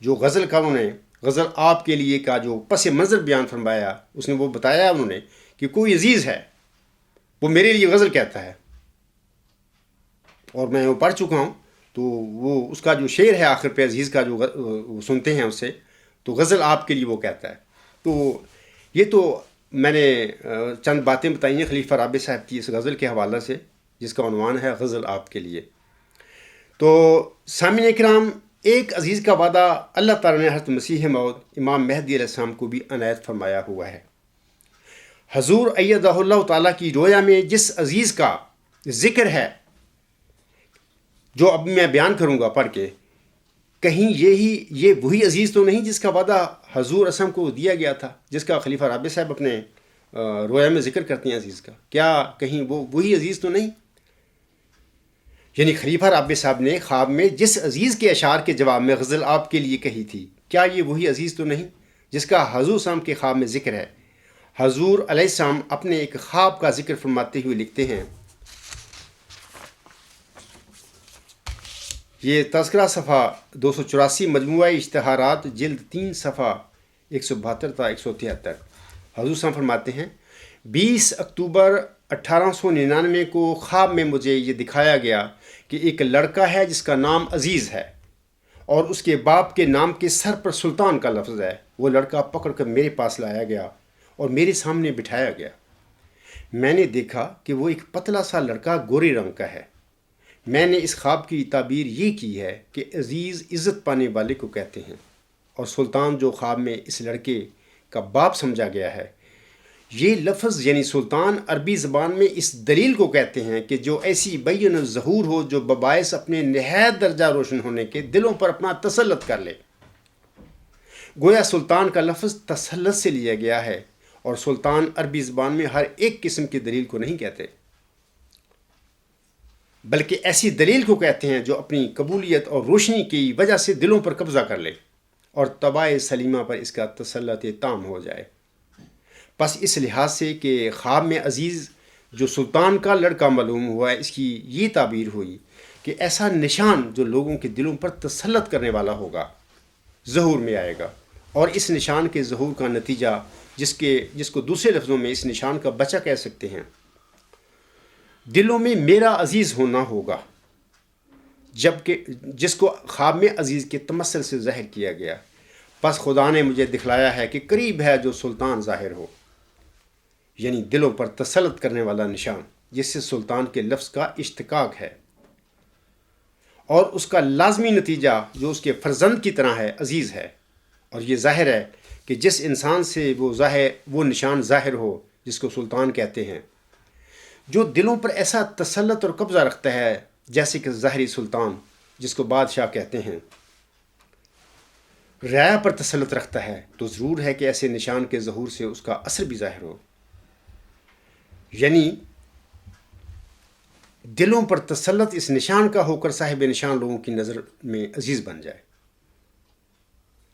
جو غزل کا انہوں نے غزل آپ کے لیے کا جو پس منظر بیان فرمایا، اس نے وہ بتایا انہوں نے کہ کوئی عزیز ہے، وہ میرے لیے غزل کہتا ہے، اور میں وہ پڑھ چکا ہوں، تو وہ اس کا جو شعر ہے آخر پہ عزیز کا جو سنتے ہیں اس سے، تو غزل آپ کے لیے وہ کہتا ہے۔ تو یہ تو میں نے چند باتیں بتائی ہیں خلیفہ رابع صاحب کی اس غزل کے حوالے سے، جس کا عنوان ہے غزل آپ کے لیے۔ تو سامعین کرام، ایک عزیز کا وعدہ اللہ تعالیٰ نے حضرت مسیح موعود امام مہدی علیہ السلام کو بھی عنایت فرمایا ہوا ہے۔ حضور ایدہ اللہ تعالیٰ کی رویا میں جس عزیز کا ذکر ہے، جو اب میں بیان کروں گا پڑھ کے، کہیں یہ وہی عزیز تو نہیں جس کا وعدہ حضور اسلم کو دیا گیا تھا، جس کا خلیفہ رابع صاحب اپنے رویا میں ذکر کرتے ہیں عزیز کا؟ کیا کہیں وہ وہی عزیز تو نہیں؟ یعنی خلیفہ رابع صاحب نے خواب میں جس عزیز کے اشعار کے جواب میں غزل آپ کے لیے کہی تھی، کیا یہ وہی عزیز تو نہیں جس کا حضور اسلام کے خواب میں ذکر ہے؟ حضور علیہ السلام اپنے ایک خواب کا ذکر فرماتے ہوئے لکھتے ہیں، یہ تذکرہ صفحہ 284، مجموعہ اشتہارات جلد 3 صفحہ 172 تا 173۔ حضور صاحب فرماتے ہیں، 20 اکتوبر 1899 کو خواب میں مجھے یہ دکھایا گیا کہ ایک لڑکا ہے جس کا نام عزیز ہے، اور اس کے باپ کے نام کے سر پر سلطان کا لفظ ہے۔ وہ لڑکا پکڑ کر میرے پاس لایا گیا اور میرے سامنے بٹھایا گیا۔ میں نے دیکھا کہ وہ ایک پتلا سا لڑکا گورے رنگ کا ہے۔ میں نے اس خواب کی تعبیر یہ کی ہے کہ عزیز عزت پانے والے کو کہتے ہیں، اور سلطان جو خواب میں اس لڑکے کا باپ سمجھا گیا ہے، یہ لفظ یعنی سلطان عربی زبان میں اس دلیل کو کہتے ہیں کہ جو ایسی بین الظہور ہو جو بباعث اپنے نہایت درجہ روشن ہونے کے دلوں پر اپنا تسلط کر لے۔ گویا سلطان کا لفظ تسلط سے لیا گیا ہے، اور سلطان عربی زبان میں ہر ایک قسم کی دلیل کو نہیں کہتے، بلکہ ایسی دلیل کو کہتے ہیں جو اپنی قبولیت اور روشنی کی وجہ سے دلوں پر قبضہ کر لے اور طبع سلیمہ پر اس کا تسلط تام ہو جائے۔ پس اس لحاظ سے کہ خواب میں عزیز جو سلطان کا لڑکا معلوم ہوا ہے، اس کی یہ تعبیر ہوئی کہ ایسا نشان جو لوگوں کے دلوں پر تسلط کرنے والا ہوگا ظہور میں آئے گا، اور اس نشان کے ظہور کا نتیجہ جس کو دوسرے لفظوں میں اس نشان کا بچہ کہہ سکتے ہیں، دلوں میں میرا عزیز ہونا ہوگا۔ جبکہ جس کو خواب میں عزیز کے تمثل سے ظاہر کیا گیا، پس خدا نے مجھے دکھلایا ہے کہ قریب ہے جو سلطان ظاہر ہو، یعنی دلوں پر تسلط کرنے والا نشان، جس سے سلطان کے لفظ کا اشتقاق ہے، اور اس کا لازمی نتیجہ جو اس کے فرزند کی طرح ہے، عزیز ہے۔ اور یہ ظاہر ہے کہ جس انسان سے وہ نشان ظاہر ہو جس کو سلطان کہتے ہیں، جو دلوں پر ایسا تسلط اور قبضہ رکھتا ہے جیسے کہ ظاہری سلطان جس کو بادشاہ کہتے ہیں رعایا پر تسلط رکھتا ہے، تو ضرور ہے کہ ایسے نشان کے ظہور سے اس کا اثر بھی ظاہر ہو، یعنی دلوں پر تسلط اس نشان کا ہو کر صاحب نشان لوگوں کی نظر میں عزیز بن جائے۔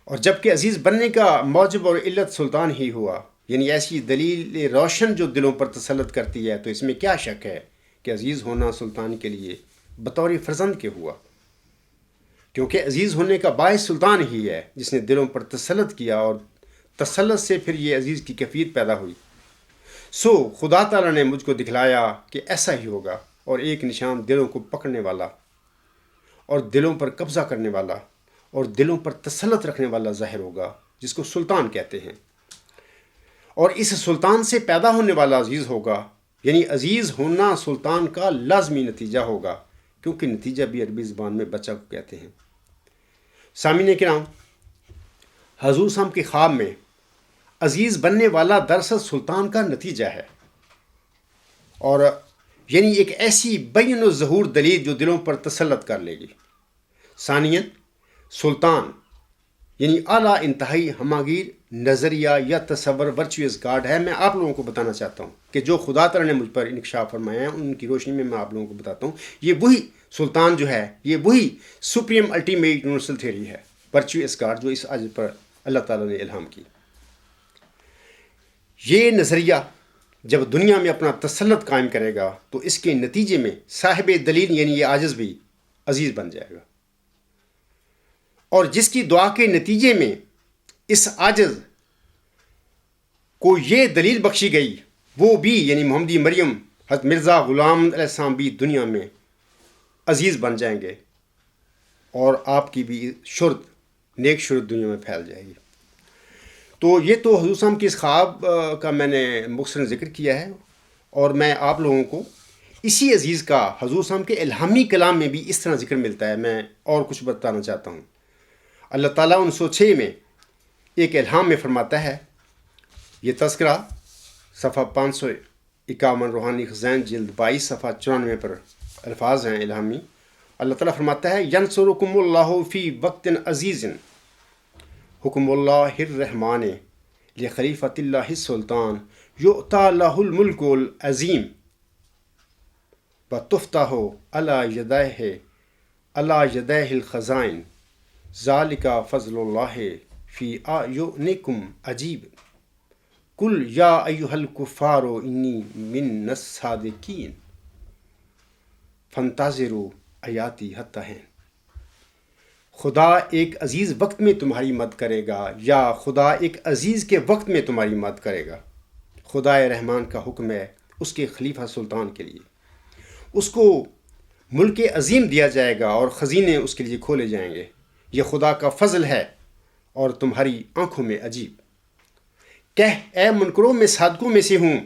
اور جب کہ عزیز بننے کا موجب اور علت سلطان ہی ہوا، یعنی ایسی دلیل روشن جو دلوں پر تسلط کرتی ہے، تو اس میں کیا شک ہے کہ عزیز ہونا سلطان کے لیے بطور فرزند کے ہوا، کیونکہ عزیز ہونے کا باعث سلطان ہی ہے جس نے دلوں پر تسلط کیا، اور تسلط سے پھر یہ عزیز کی کیفیت پیدا ہوئی۔ سو خدا تعالیٰ نے مجھ کو دکھلایا کہ ایسا ہی ہوگا، اور ایک نشان دلوں کو پکڑنے والا اور دلوں پر قبضہ کرنے والا اور دلوں پر تسلط رکھنے والا ظاہر ہوگا، جس کو سلطان کہتے ہیں، اور اس سلطان سے پیدا ہونے والا عزیز ہوگا، یعنی عزیز ہونا سلطان کا لازمی نتیجہ ہوگا، کیونکہ نتیجہ بھی عربی زبان میں بچہ کو کہتے ہیں۔ سامعین کرام، حضور صاحب کے خواب میں عزیز بننے والا دراصل سلطان کا نتیجہ ہے، اور یعنی ایک ایسی بین الظہور دلیل جو دلوں پر تسلط کر لے گی۔ ثانیاً، سلطان یعنی اعلیٰ انتہائی ہماگیر نظریہ یا تصور ورچوئس گاڈ ہے۔ میں آپ لوگوں کو بتانا چاہتا ہوں کہ جو خدا تعالیٰ نے مجھ پر انکشاف فرمایا ہے، ان کی روشنی میں آپ لوگوں کو بتاتا ہوں، یہ وہی سلطان جو ہے، یہ وہی سپریم الٹیمیٹ یونیورسل تھیوری ہے، ورچوئس گاڈ، جو اس عجز پر اللہ تعالیٰ نے الہام کی۔ یہ نظریہ جب دنیا میں اپنا تسلط قائم کرے گا تو اس کے نتیجے میں صاحب دلیل یعنی یہ عاجز بھی عزیز بن جائے گا، اور جس کی دعا کے نتیجے میں اس عاجز کو یہ دلیل بخشی گئی، وہ بھی یعنی محمدی مریم حضرت مرزا غلام علیہ السلام بھی دنیا میں عزیز بن جائیں گے، اور آپ کی بھی نیک شرط دنیا میں پھیل جائے گی۔ تو یہ تو حضور صاحب کی اس خواب کا میں نے مختصراً ذکر کیا ہے، اور میں آپ لوگوں کو اسی عزیز کا حضور صاحب کے الہامی کلام میں بھی اس طرح ذکر ملتا ہے۔ میں اور کچھ بتانا چاہتا ہوں۔ اللہ تعالیٰ 1906 میں ایک الہام میں فرماتا ہے، یہ تذکرہ صفحہ 551 روحانی خزائن جلد 22 صفحہ 94 پر الفاظ ہیں الہامی۔ اللہ تعالیٰ فرماتا ہے، ینصرکم اللہ فی وقت عزیز، حکم اللہ الرحمن لخلیفۃ اللہ السلطان یؤتی لہ الملک العظیم وتفتح علی یدیہ الخزائن ذالک فضل اللہ فی اعینکم عجیب قل یا ایھا الکفار انی من الصادقین فانتظروا آیاتی حتی حین۔ خدا ایک عزیز وقت میں تمہاری مدد کرے گا، یا خدا ایک عزیز کے وقت میں تمہاری مدد کرے گا۔ خدا رحمان کا حکم ہے اس کے خلیفہ سلطان کے لیے، اس کو ملک عظیم دیا جائے گا اور خزینے اس کے لیے کھولے جائیں گے۔ یہ خدا کا فضل ہے اور تمہاری آنکھوں میں عجیب۔ کہہ اے منکروں میں صادقوں میں سے ہوں،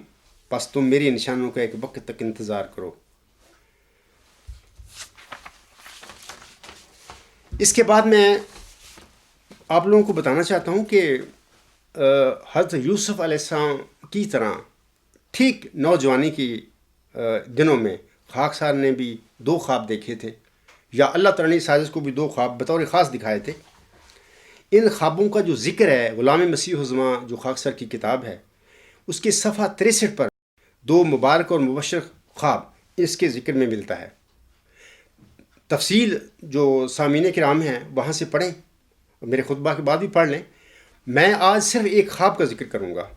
بس تم میری نشانوں کا ایک وقت تک انتظار کرو۔ اس کے بعد میں آپ لوگوں کو بتانا چاہتا ہوں کہ حضرت یوسف علیہ السلام کی طرح ٹھیک نوجوانی کی دنوں میں خاکسار نے بھی 2 خواب دیکھے تھے، یا اللہ تعالیٰ نے سازش کو بھی 2 خواب بطور خاص دکھائے تھے۔ ان خوابوں کا جو ذکر ہے غلام مسیح الزماں جو خاکسار کی کتاب ہے، اس کے صفحہ 63 پر 2 مبارک اور مبشر خواب اس کے ذکر میں ملتا ہے۔ تفصیل جو سامعین کرام ہیں وہاں سے پڑھیں، میرے خطبہ کے بعد بھی پڑھ لیں۔ میں آج صرف ایک خواب کا ذکر کروں گا،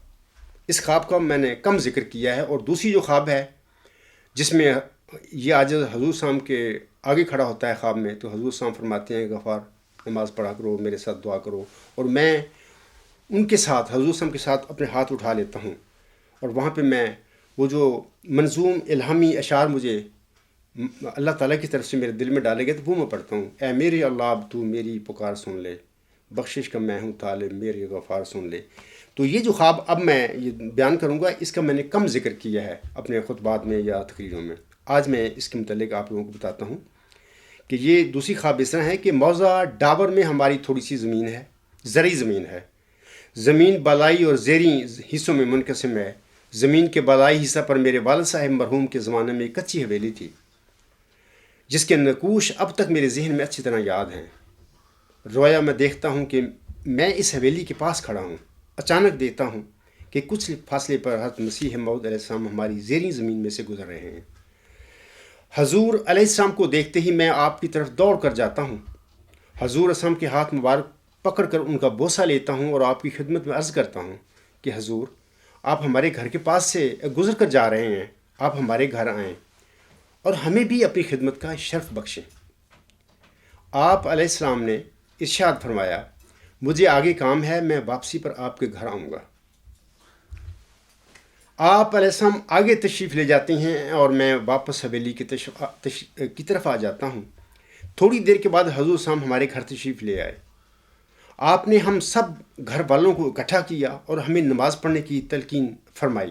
اس خواب کا میں نے کم ذکر کیا ہے، اور دوسری جو خواب ہے جس میں یہ عاجز حضور صاحب کے آگے کھڑا ہوتا ہے خواب میں، تو حضور صاحب فرماتے ہیں غفار نماز پڑھا کرو، میرے ساتھ دعا کرو، اور میں ان کے ساتھ حضور صاحب کے ساتھ اپنے ہاتھ اٹھا لیتا ہوں، اور وہاں پہ میں وہ جو منظوم الہامی اشعار مجھے اللہ تعالیٰ کی طرف سے میرے دل میں ڈالے گئے، تو وہ میں پڑھتا ہوں، اے میرے اللہ اب تو میری پکار سن لے، بخشش کا میں ہوں طالب، میرے غفار سن لے۔ تو یہ جو خواب اب میں یہ بیان کروں گا، اس کا میں نے کم ذکر کیا ہے اپنے خطبات میں یا تقریروں میں۔ آج میں اس کے متعلق آپ لوگوں کو بتاتا ہوں کہ یہ دوسری خواب اس طرح ہے کہ موضع ڈاور میں ہماری تھوڑی سی زمین ہے، زرعی زمین ہے۔ زمین بالائی اور زیریں حصوں میں منقسم ہے۔ زمین کے بالائی حصہ پر میرے والد صاحب مرحوم کے زمانے میں ایک کچی حویلی تھی، جس کے نقوش اب تک میرے ذہن میں اچھی طرح یاد ہیں۔ رویا میں دیکھتا ہوں کہ میں اس حویلی کے پاس کھڑا ہوں، اچانک دیکھتا ہوں کہ کچھ فاصلے پر حضرت مسیح موعود علیہ السلام ہماری زیریں زمین میں سے گزر رہے ہیں۔ حضور علیہ السلام کو دیکھتے ہی میں آپ کی طرف دوڑ کر جاتا ہوں، حضور اسلام کے ہاتھ مبارک پکڑ کر ان کا بوسہ لیتا ہوں اور آپ کی خدمت میں عرض کرتا ہوں کہ حضور آپ ہمارے گھر کے پاس سے گزر کر جا رہے ہیں، آپ ہمارے گھر آئیں اور ہمیں بھی اپنی خدمت کا شرف بخشیں۔ آپ علیہ السلام نے ارشاد فرمایا، مجھے آگے کام ہے، میں واپسی پر آپ کے گھر آؤں گا۔ آپ علیہ السلام آگے تشریف لے جاتے ہیں اور میں واپس حویلی کی طرف آ جاتا ہوں۔ تھوڑی دیر کے بعد حضور صاحب ہمارے گھر تشریف لے آئے۔ آپ نے ہم سب گھر والوں کو اکٹھا کیا اور ہمیں نماز پڑھنے کی تلقین فرمائی۔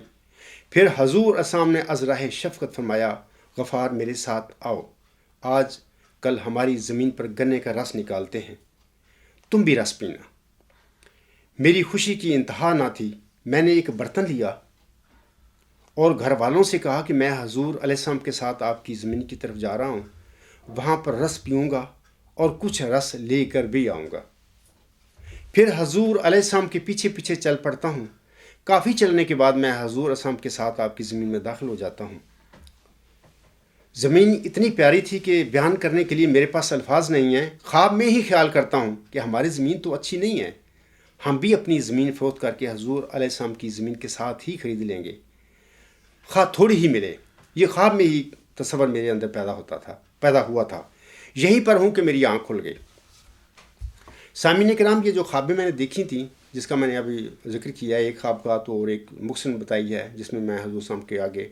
پھر حضور اسلام نے از راہ شفقت فرمایا، غفار میرے ساتھ آؤ، آج کل ہماری زمین پر گنے کا رس نکالتے ہیں، تم بھی رس پینا۔ میری خوشی کی انتہا نہ تھی۔ میں نے ایک برتن لیا اور گھر والوں سے کہا کہ میں حضور علیہ السلام کے ساتھ آپ کی زمین کی طرف جا رہا ہوں، وہاں پر رس پیوں گا اور کچھ رس لے کر بھی آؤں گا۔ پھر حضور علیہ السلام کے پیچھے پیچھے چل پڑتا ہوں۔ کافی چلنے کے بعد میں حضور علیہ السلام کے ساتھ آپ کی زمین میں داخل ہو جاتا ہوں۔ زمین اتنی پیاری تھی کہ بیان کرنے کے لیے میرے پاس الفاظ نہیں ہیں۔ خواب میں ہی خیال کرتا ہوں کہ ہماری زمین تو اچھی نہیں ہے، ہم بھی اپنی زمین فروخت کر کے حضور علیہ السلام کی زمین کے ساتھ ہی خرید لیں گے، خواہ تھوڑی ہی ملے۔ یہ خواب میں ہی تصور میرے اندر پیدا ہوا تھا۔ یہیں پر ہوں کہ میری آنکھ کھل گئی۔ سامعین کرام، یہ جو خوابیں میں نے دیکھی تھیں، جس کا میں نے ابھی ذکر کیا ہے، ایک خواب کا تو اور ایک مختصر بتائی ہے جس میں حضور صاحب کے آگے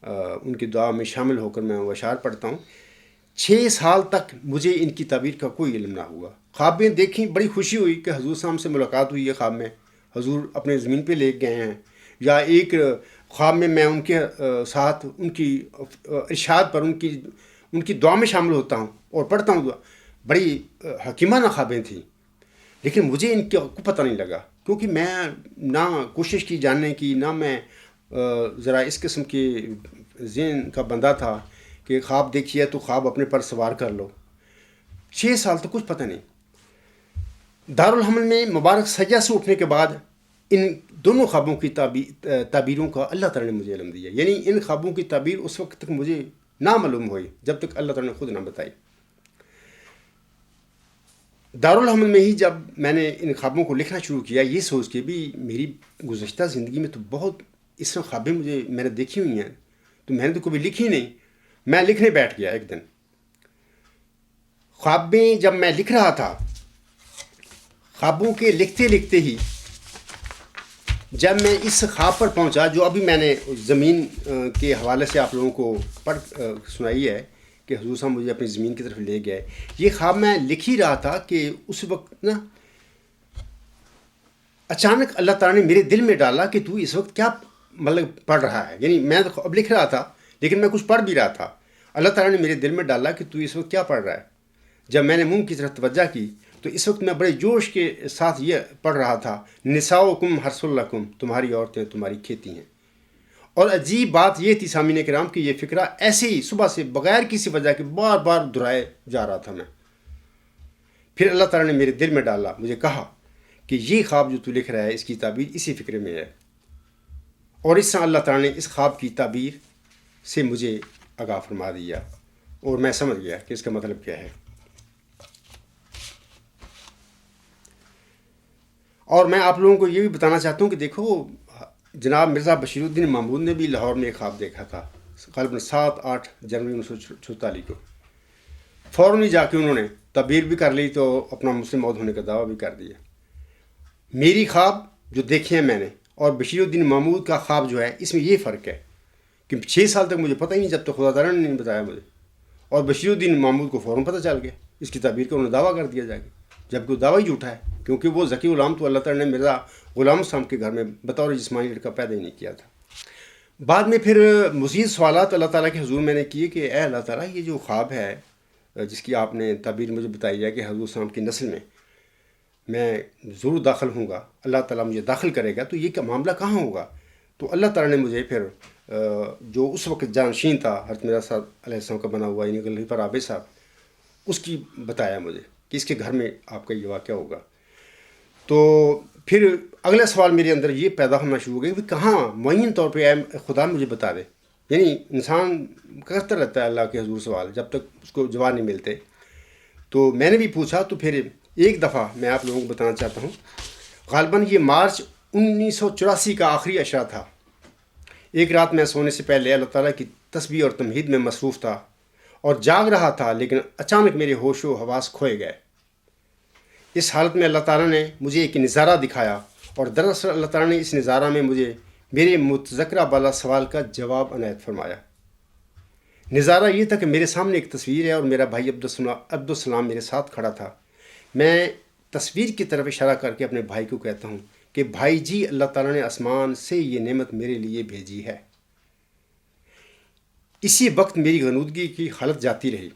ان کی دعا میں شامل ہو کر میں وہ اشعار پڑھتا ہوں۔ 6 سال تک مجھے ان کی تعبیر کا کوئی علم نہ ہوا۔ خوابیں دیکھیں، بڑی خوشی ہوئی کہ حضور صاحب سے ملاقات ہوئی ہے خواب میں، حضور اپنے زمین پہ لے گئے ہیں، یا ایک خواب میں میں ان کے ساتھ ان کی ارشاد پر ان کی دعا میں شامل ہوتا ہوں اور پڑھتا ہوں دعا۔ بڑی حکیمانہ خوابیں تھیں، لیکن مجھے ان کو پتہ نہیں لگا، کیونکہ میں نہ کوشش کی جاننے کی، نہ میں ذرا اس قسم کے ذہن کا بندہ تھا کہ خواب دیکھیے تو خواب اپنے پر سوار کر لو۔ 6 سال تک کچھ پتہ نہیں۔ دارالحمل میں مبارک سجدہ سے اٹھنے کے بعد ان دونوں خوابوں کی تعبیروں کا اللہ تعالیٰ نے مجھے علم دیا، یعنی ان خوابوں کی تعبیر اس وقت تک مجھے نہ معلوم ہوئی جب تک اللہ تعالیٰ نے خود نہ بتائی۔ دارالحمل میں ہی جب میں نے ان خوابوں کو لکھنا شروع کیا، یہ سوچ کے بھی میری گزشتہ زندگی میں تو بہت اس طرح خوابیں میں نے دیکھی ہوئی ہیں، تو میں نے تو کبھی لکھی نہیں۔ میں لکھنے بیٹھ گیا ایک دن۔ خوابیں جب میں لکھ رہا تھا، خوابوں کے لکھتے لکھتے ہی جب میں اس خواب پر پہنچا جو ابھی میں نے زمین کے حوالے سے آپ لوگوں کو پڑھ سنائی ہے کہ حضور صاحب مجھے اپنی زمین کی طرف لے گئے، یہ خواب میں لکھ ہی رہا تھا کہ اس وقت نا اچانک اللہ تعالیٰ نے میرے دل میں ڈالا کہ تو اس وقت کیا پڑھ رہا ہے، یعنی میں اب لکھ رہا تھا لیکن میں کچھ پڑھ بھی رہا تھا۔ اللہ تعالیٰ نے میرے دل میں ڈالا کہ تو اس وقت کیا پڑھ رہا ہے۔ جب میں نے منہ کی طرف توجہ کی تو اس وقت میں بڑے جوش کے ساتھ یہ پڑھ رہا تھا، نساؤکم حرث لکم، تمہاری عورتیں تمہاری کھیتی ہیں۔ اور عجیب بات یہ تھی سامعین کرام کہ یہ فکرہ ایسے ہی صبح سے بغیر کسی وجہ کے بار بار دہرائے جا رہا تھا میں۔ پھر اللہ تعالیٰ نے میرے دل میں ڈالا، مجھے کہا کہ یہ خواب جو تو لکھ رہا ہے اس کی تعبیر اسی فکرے میں ہے، اور اس طرح اللہ تعالیٰ نے اس خواب کی تعبیر سے مجھے آگاہ فرما دیا اور میں سمجھ گیا کہ اس کا مطلب کیا ہے۔ اور میں آپ لوگوں کو یہ بھی بتانا چاہتا ہوں کہ دیکھو، جناب مرزا بشیر الدین محمود نے بھی لاہور میں ایک خواب دیکھا تھا، غالباً 7-8 جنوری 1946 کو۔ فوراً ہی جا کے انہوں نے تعبیر بھی کر لی تو اپنا مسلم موعود ہونے کا دعویٰ بھی کر دیا۔ میری خواب جو دیکھے ہیں میں نے اور بشیر الدین محمود کا خواب جو ہے، اس میں یہ فرق ہے کہ 6 سال تک مجھے پتہ ہی نہیں، جب تک خدا تعالیٰ نے نہیں بتایا مجھے اور بشیر الدین محمود کو فوراً پتہ چل گیا اس کی تعبیر کا، انہیں دعویٰ کر دیا جائے گا، جبکہ وہ دعویٰ ہی جھوٹا ہے، کیونکہ وہ ذکی غلام تو اللہ تعالیٰ نے مرزا غلام السلام کے گھر میں بطور جسمانی لڑکا پیدا ہی نہیں کیا تھا۔ بعد میں پھر مزید سوالات اللہ تعالیٰ کے حضور میں نے کیے کہ اے اللہ تعالیٰ، یہ جو خواب ہے جس کی آپ نے تعبیر مجھے بتائی ہے کہ حضور السلام کی نسل میں ضرور داخل ہوں گا، اللہ تعالیٰ مجھے داخل کرے گا، تو یہ کیا معاملہ کہاں ہوگا؟ تو اللہ تعالیٰ نے مجھے پھر جو اس وقت جانشین تھا حضرت مرزا صاحب علیہ السلام کا بنا ہوا، یعنی خلیفہ رابع صاحب، اس کی بتایا مجھے کہ اس کے گھر میں آپ کا یہ واقعہ ہوگا۔ تو پھر اگلا سوال میرے اندر یہ پیدا ہونا شروع ہو گیا کہ کہاں معین طور پہ اے خدا مجھے بتا دے، یعنی انسان کرتا رہتا ہے اللہ کے حضور سوال جب تک اس کو جواب نہیں ملتے۔ تو میں نے بھی پوچھا، تو پھر ایک دفعہ میں آپ لوگوں کو بتانا چاہتا ہوں، غالباً یہ مارچ 1984 کا آخری عشرہ تھا۔ ایک رات میں سونے سے پہلے اللہ تعالیٰ کی تسبیح اور تمہید میں مصروف تھا اور جاگ رہا تھا، لیکن اچانک میرے ہوش و حواس کھوئے گئے۔ اس حالت میں اللہ تعالیٰ نے مجھے ایک نظارہ دکھایا، اور دراصل اللہ تعالیٰ نے اس نظارہ میں مجھے میرے متذکرہ بالا سوال کا جواب عنایت فرمایا۔ نظارہ یہ تھا کہ میرے سامنے ایک تصویر ہے اور میرا بھائی عبدالسلام میرے ساتھ کھڑا تھا۔ میں تصویر کی طرف اشارہ کر کے اپنے بھائی کو کہتا ہوں کہ بھائی جی، اللہ تعالیٰ نے آسمان سے یہ نعمت میرے لیے بھیجی ہے۔ اسی وقت میری غنودگی کی حالت جاتی رہی۔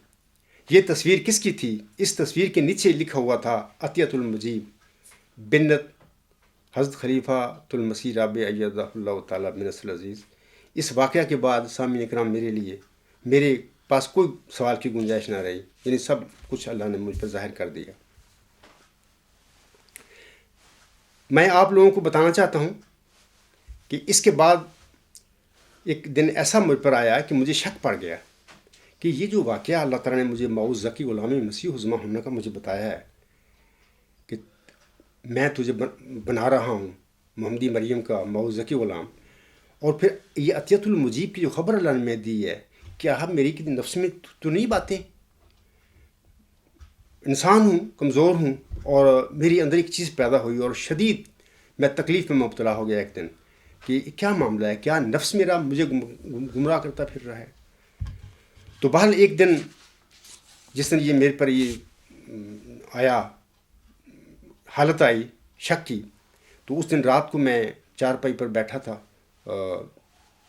یہ تصویر کس کی تھی؟ اس تصویر کے نیچے لکھا ہوا تھا عطیۃ المجیب بنت حضرت خلیفہ المسیح رابع ایدہ اللہ تعالیٰ بن نصر العزیز۔ اس واقعہ کے بعد سامعین اکرام میرے پاس کوئی سوال کی گنجائش نہ رہی، یعنی سب کچھ اللہ نے مجھ پر ظاہر کر دیا۔ میں آپ لوگوں کو بتانا چاہتا ہوں کہ اس کے بعد ایک دن ایسا مجھ پر آیا کہ مجھے شک پڑ گیا کہ یہ جو واقعہ اللہ تعالیٰ نے مجھے مؤوز ذکی غلام مسیح الزماں ہونے کا مجھے بتایا ہے کہ میں تجھے بنا رہا ہوں محمدی مریم کا مؤوز ذکی غلام، اور پھر یہ عطیۃ المجیب کی جو خبر اللہ نے میں دی ہے، کیا میری نفس میں تو نہیں باتیں؟ انسان ہوں، کمزور ہوں، اور میری اندر ایک چیز پیدا ہوئی اور شدید میں تکلیف میں مبتلا ہو گیا ایک دن کہ کیا معاملہ ہے، کیا نفس میرا مجھے گمراہ کرتا پھر رہا ہے؟ تو بہرحال ایک دن جس دن یہ میرے پر یہ آیا، حالت آئی شک کی، تو اس دن رات کو میں چارپائی پر بیٹھا تھا۔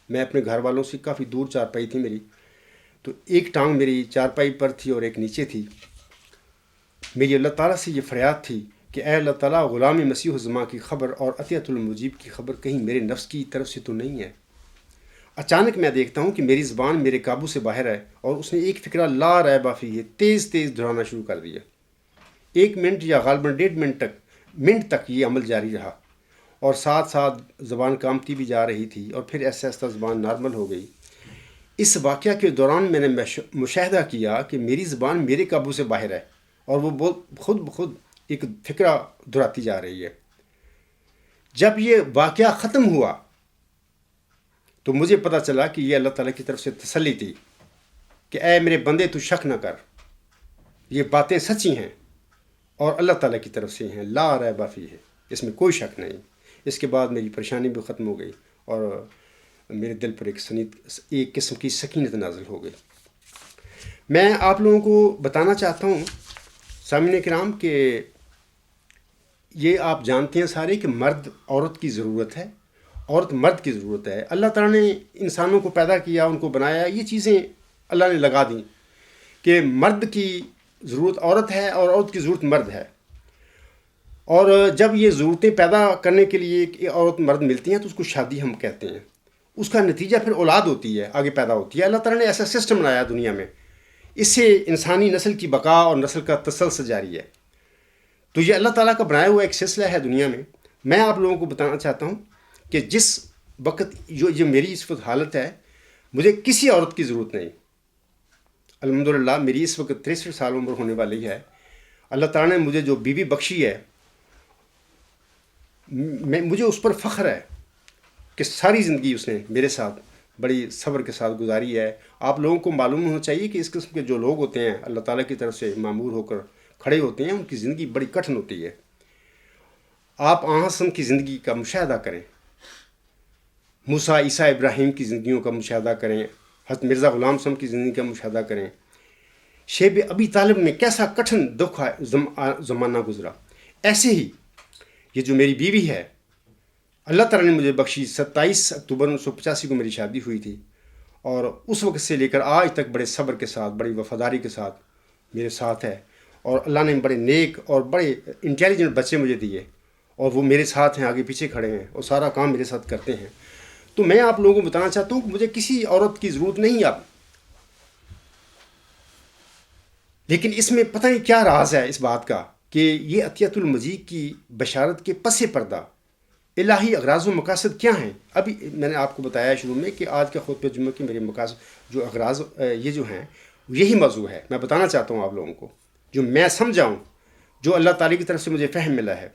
میں اپنے گھر والوں سے کافی دور چارپائی تھی میری، تو ایک ٹانگ میری چارپائی پر تھی اور ایک نیچے تھی۔ میری اللہ تعالیٰ سے یہ فریاد تھی کہ اے اللہ تعالیٰ، غلام مسیح الزماں کی خبر اور عطیۃ المجیب کی خبر کہیں میرے نفس کی طرف سے تو نہیں ہے۔ اچانک میں دیکھتا ہوں کہ میری زبان میرے قابو سے باہر ہے، اور اس نے ایک فکرہ لا ریبہ فیہ تیز دہرانا شروع کر دیا۔ 1 منٹ یا غالباً 1.5 منٹ تک یہ عمل جاری رہا، اور ساتھ ساتھ زبان کامتی بھی جا رہی تھی، اور پھر ایسے آہستہ زبان نارمل ہو گئی۔ اس واقعہ کے دوران میں نے مشاہدہ کیا کہ میری زبان میرے قابو سے باہر ہے، اور وہ خود بخود ایک فکرہ دہراتی جا رہی ہے۔ جب یہ واقعہ ختم ہوا تو مجھے پتہ چلا کہ یہ اللہ تعالیٰ کی طرف سے تسلی تھی کہ اے میرے بندے، تو شک نہ کر، یہ باتیں سچی ہیں اور اللہ تعالیٰ کی طرف سے ہیں، لا ریب فیہ، اس میں کوئی شک نہیں۔ اس کے بعد میری پریشانی بھی ختم ہو گئی، اور میرے دل پر ایک قسم کی سکینت نازل ہو گئی۔ میں آپ لوگوں کو بتانا چاہتا ہوں سامعین کرام کہ یہ آپ جانتے ہیں سارے کہ مرد عورت کی ضرورت ہے، عورت مرد کی ضرورت ہے۔ اللہ تعالیٰ نے انسانوں کو پیدا کیا، ان کو بنایا، یہ چیزیں اللہ نے لگا دیں کہ مرد کی ضرورت عورت ہے اور عورت کی ضرورت مرد ہے، اور جب یہ ضرورتیں پیدا کرنے کے لیے ایک عورت مرد ملتی ہیں تو اس کو شادی ہم کہتے ہیں۔ اس کا نتیجہ پھر اولاد ہوتی ہے، آگے پیدا ہوتی ہے۔ اللہ تعالیٰ نے ایسا سسٹم بنایا دنیا میں، اس سے انسانی نسل کی بقا اور نسل کا تسلسل جاری ہے۔ تو یہ اللہ تعالیٰ کا بنایا ہوا ایک سلسلہ ہے دنیا میں۔ میں آپ لوگوں کو بتانا چاہتا ہوں کہ جس وقت جو میری اس وقت حالت ہے، مجھے کسی عورت کی ضرورت نہیں۔ الحمدللہ میری اس وقت 63 سال عمر ہونے والی ہے۔ اللہ تعالیٰ نے مجھے جو بیوی بخشی ہے، مجھے اس پر فخر ہے کہ ساری زندگی اس نے میرے ساتھ بڑی صبر کے ساتھ گزاری ہے۔ آپ لوگوں کو معلوم ہونا چاہیے کہ اس قسم کے جو لوگ ہوتے ہیں اللہ تعالیٰ کی طرف سے معمور ہو کر کھڑے ہوتے ہیں، ان کی زندگی بڑی کٹھن ہوتی ہے۔ آپ حسن کی زندگی کا مشاہدہ کریں، موسیٰ، عیسیٰ، ابراہیم کی زندگیوں کا مشاہدہ کریں، حضرت مرزا غلام صاحب کی زندگی کا مشاہدہ کریں، شیب ابی طالب میں کیسا کٹھن دکھ زمانہ گزرا، ایسے ہی یہ جو میری بیوی ہے اللہ تعالیٰ نے مجھے بخشی. 27 اکتوبر 1985 کو میری شادی ہوئی تھی، اور اس وقت سے لے کر آج تک بڑے صبر کے ساتھ، بڑی وفاداری کے ساتھ میرے ساتھ ہے. اور اللہ نے بڑے نیک اور بڑے انٹیلیجنٹ بچے مجھے دیے، اور وہ میرے ساتھ ہیں، آگے پیچھے کھڑے ہیں اور سارا کام میرے ساتھ کرتے ہیں. تو میں آپ لوگوں کو بتانا چاہتا ہوں کہ مجھے کسی عورت کی ضرورت نہیں اب. لیکن اس میں پتہ نہیں کیا راز ہے اس بات کا کہ یہ عطیت المجید کی بشارت کے پس پردہ الہی اغراض و مقاصد کیا ہیں. ابھی میں نے آپ کو بتایا شروع میں کہ آج کے خطبہ جمعہ کے میرے مقاصد جو اغراض یہ جو ہیں یہی موضوع ہے. میں بتانا چاہتا ہوں آپ لوگوں کو جو میں سمجھاؤں، جو اللہ تعالیٰ کی طرف سے مجھے فہم ملا ہے.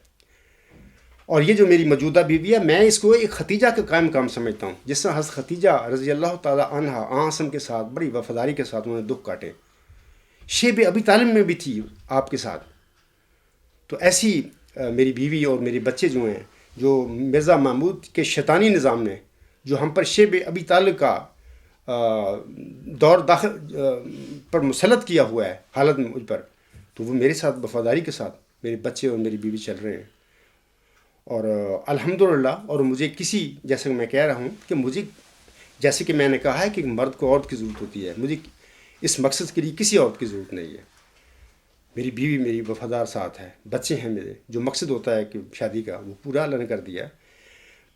اور یہ جو میری موجودہ بیوی ہے، میں اس کو ایک ختیجہ کا قائم مقام سمجھتا ہوں. جس طرح حضرت ختیجہ رضی اللہ تعالیٰ عنہا آسم کے ساتھ بڑی وفاداری کے ساتھ انہوں نے دکھ کاٹے، شیب ابی طالب میں بھی تھی آپ کے ساتھ. تو ایسی میری بیوی اور میرے بچے جو ہیں، جو مرزا محمود کے شیطانی نظام نے جو ہم پر شیب ابی طالب کا دور داخل پر مسلط کیا ہوا ہے حالت میں مجھ پر، تو وہ میرے ساتھ وفاداری کے ساتھ میرے بچے اور میری بیوی چل رہے ہیں. اور الحمدللہ. اور مجھے کسی، جیسے میں کہہ رہا ہوں کہ مجھے، جیسے کہ میں نے کہا ہے کہ مرد کو عورت کی ضرورت ہوتی ہے، مجھے اس مقصد کے لیے کسی عورت کی ضرورت نہیں ہے. میری بیوی میری وفادار ساتھ ہے، بچے ہیں میرے. جو مقصد ہوتا ہے کہ شادی کا وہ پورا اللہ نے کر دیا.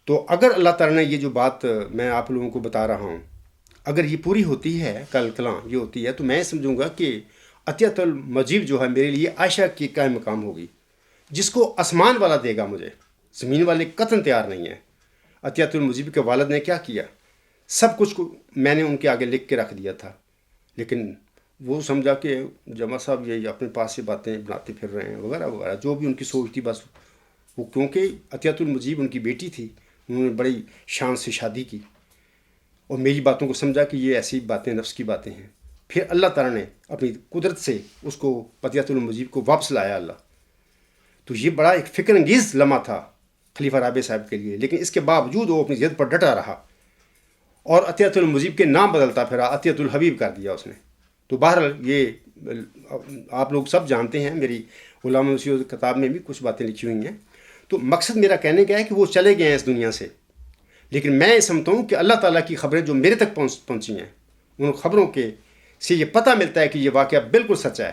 تو اگر اللہ تعالیٰ نے یہ جو بات میں آپ لوگوں کو بتا رہا ہوں اگر یہ پوری ہوتی ہے، کل کلاں یہ ہوتی ہے، تو میں سمجھوں گا کہ عطیت المجید جو ہے میرے لیے عائشہ کی قائم مقام ہوگی، جس کو آسمان والا دے گا مجھے. زمین والے قطن تیار نہیں ہیں. عطیت المجید کے والد نے کیا کیا، سب کچھ کو میں نے ان کے آگے لکھ کے رکھ دیا تھا، لیکن وہ سمجھا کہ جمع صاحب یہ اپنے پاس سے باتیں بناتے پھر رہے ہیں وغیرہ وغیرہ، جو بھی ان کی سوچ تھی. بس وہ کیونکہ عطیت المجید ان کی بیٹی تھی، انہوں نے بڑی شان سے شادی کی اور میری باتوں کو سمجھا کہ یہ ایسی باتیں نفس کی باتیں ہیں. پھر اللہ تعالیٰ نے اپنی قدرت سے اس کو عطیت المجید کو واپس لایا اللہ. تو یہ بڑا ایک فکر انگیز لمحہ تھا خلیفہ رابع صاحب کے لیے، لیکن اس کے باوجود وہ اپنی ضد پر ڈٹا رہا اور عطیت المجید کے نام بدلتا پھرا، عطیت الحبیب کر دیا اس نے. تو بہرحال یہ آپ لوگ سب جانتے ہیں، میری علامہ مسیح کتاب میں بھی کچھ باتیں لکھی ہوئی ہیں. تو مقصد میرا کہنے کا ہے کہ وہ چلے گئے ہیں اس دنیا سے، لیکن میں یہ سمجھتا ہوں کہ اللہ تعالیٰ کی خبریں جو میرے تک پہنچی ہیں، ان خبروں کے سے یہ پتہ ملتا ہے کہ یہ واقعہ بالکل سچا ہے.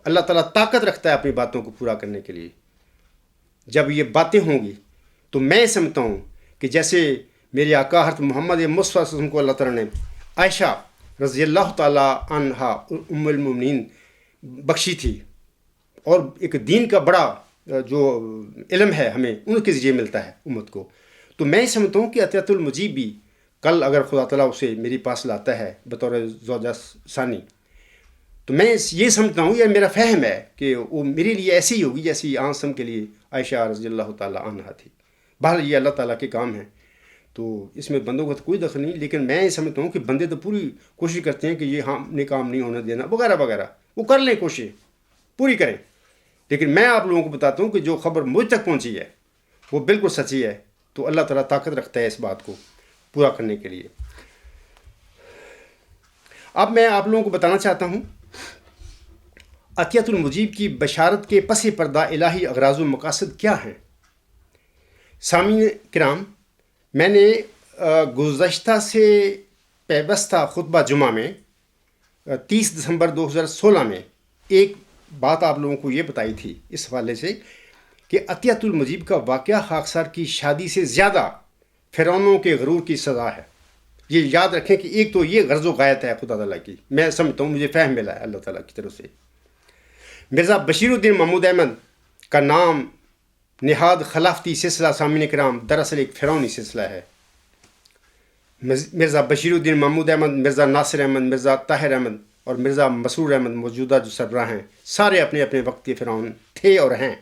اللہ تعالیٰ طاقت رکھتا ہے اپنی باتوں کو پورا کرنے کے لیے. جب یہ باتیں ہوں گی تو میں سمجھتا ہوں کہ جیسے میرے آقا حضرت محمد مصطفیٰ صلی اللہ علیہ وسلم کو اللہ تعالیٰ نے عائشہ رضی اللہ تعالیٰ عنہا ام المومنین بخشی تھی، اور ایک دین کا بڑا جو علم ہے ہمیں ان کے ذریعے ملتا ہے امت کو. تو میں سمجھتا ہوں کہ عطیت المجید بھی کل اگر خدا تعالیٰ اسے میرے پاس لاتا ہے بطور زوجہ ثانی، تو میں یہ سمجھتا ہوں، یہ میرا فہم ہے کہ وہ میرے لیے ایسی ہی ہوگی جیسی آنسم کے لیے عائشہ رضی اللہ تعالیٰ عنہا تھی. بہرحال یہ اللہ تعالیٰ کے کام ہیں، تو اس میں بندوں کا تو کوئی دخل نہیں. لیکن میں یہ سمجھتا ہوں کہ بندے تو پوری کوشش کرتے ہیں کہ یہ ہم نے کام نہیں ہونے دینا وغیرہ وغیرہ، وہ کر لیں، کوشش پوری کریں. لیکن میں آپ لوگوں کو بتاتا ہوں کہ جو خبر مجھ تک پہنچی ہے وہ بالکل سچی ہے. تو اللہ تعالیٰ طاقت رکھتا ہے اس بات کو پورا کرنے کے لیے. اب میں آپ لوگوں کو بتانا چاہتا ہوں عطیت المجید کی بشارت کے پس پردہ الہی اغراض و مقاصد کیا ہیں. سامعین کرام، میں نے گزشتہ سے پیوستہ خطبہ جمعہ میں 30 دسمبر 2016 میں ایک بات آپ لوگوں کو یہ بتائی تھی اس حوالے سے کہ عطیت المجید کا واقعہ خاکسار کی شادی سے زیادہ فرعونوں کے غرور کی سزا ہے. یہ یاد رکھیں کہ ایک تو یہ غرض و غایت ہے خدا تعالیٰ کی، میں سمجھتا ہوں، مجھے فہم ملا ہے اللہ تعالیٰ کی طرف سے. مرزا بشیر الدین محمود احمد کا نام نہاد خلافتی سلسلہ سامعین کرام دراصل ایک فرعونی سلسلہ ہے. مرزا بشیر الدین محمود احمد، مرزا ناصر احمد، مرزا طاہر احمد اور مرزا مسرور احمد موجودہ جو سربراہ ہیں، سارے اپنے اپنے وقت کے فرعون تھے اور ہیں.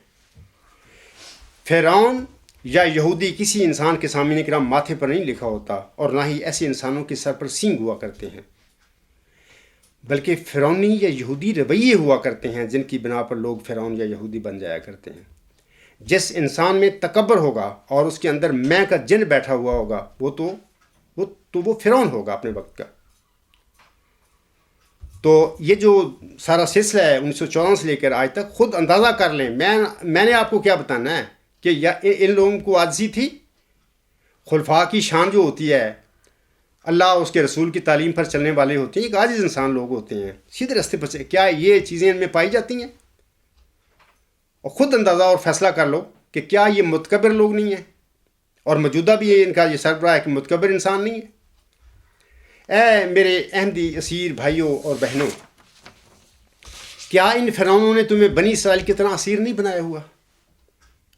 فرعون یا یہودی کسی انسان کے سامعین کرام ماتھے پر نہیں لکھا ہوتا، اور نہ ہی ایسے انسانوں کے سر پر سینگ ہوا کرتے ہیں، بلکہ فرعونی یا یہودی رویے ہوا کرتے ہیں جن کی بنا پر لوگ فرعون یا یہودی بن جایا کرتے ہیں. جس انسان میں تکبر ہوگا اور اس کے اندر میں کا جن بیٹھا ہوا ہوگا وہ فرعون ہوگا اپنے وقت کا. تو یہ جو سارا سلسلہ ہے 1914 سے لے کر آج تک، خود اندازہ کر لیں. میں نے آپ کو کیا بتانا ہے کہ ان لوگوں کو عاجزی تھی. خلفاء کی شان جو ہوتی ہے، اللہ اس کے رسول کی تعلیم پر چلنے والے ہوتے ہیں، ایک عاجز انسان لوگ ہوتے ہیں، سیدھے راستے پر کیا یہ چیزیں ان میں پائی جاتی ہیں؟ اور خود اندازہ اور فیصلہ کر لو کہ کیا یہ متکبر لوگ نہیں ہیں؟ اور موجودہ بھی ان کا یہ سربراہ ہے کہ متکبر انسان نہیں ہے. اے میرے احمدی اسیر بھائیوں اور بہنوں، کیا ان فرعونوں نے تمہیں بنی اسرائیل کی طرح اسیر نہیں بنایا ہوا؟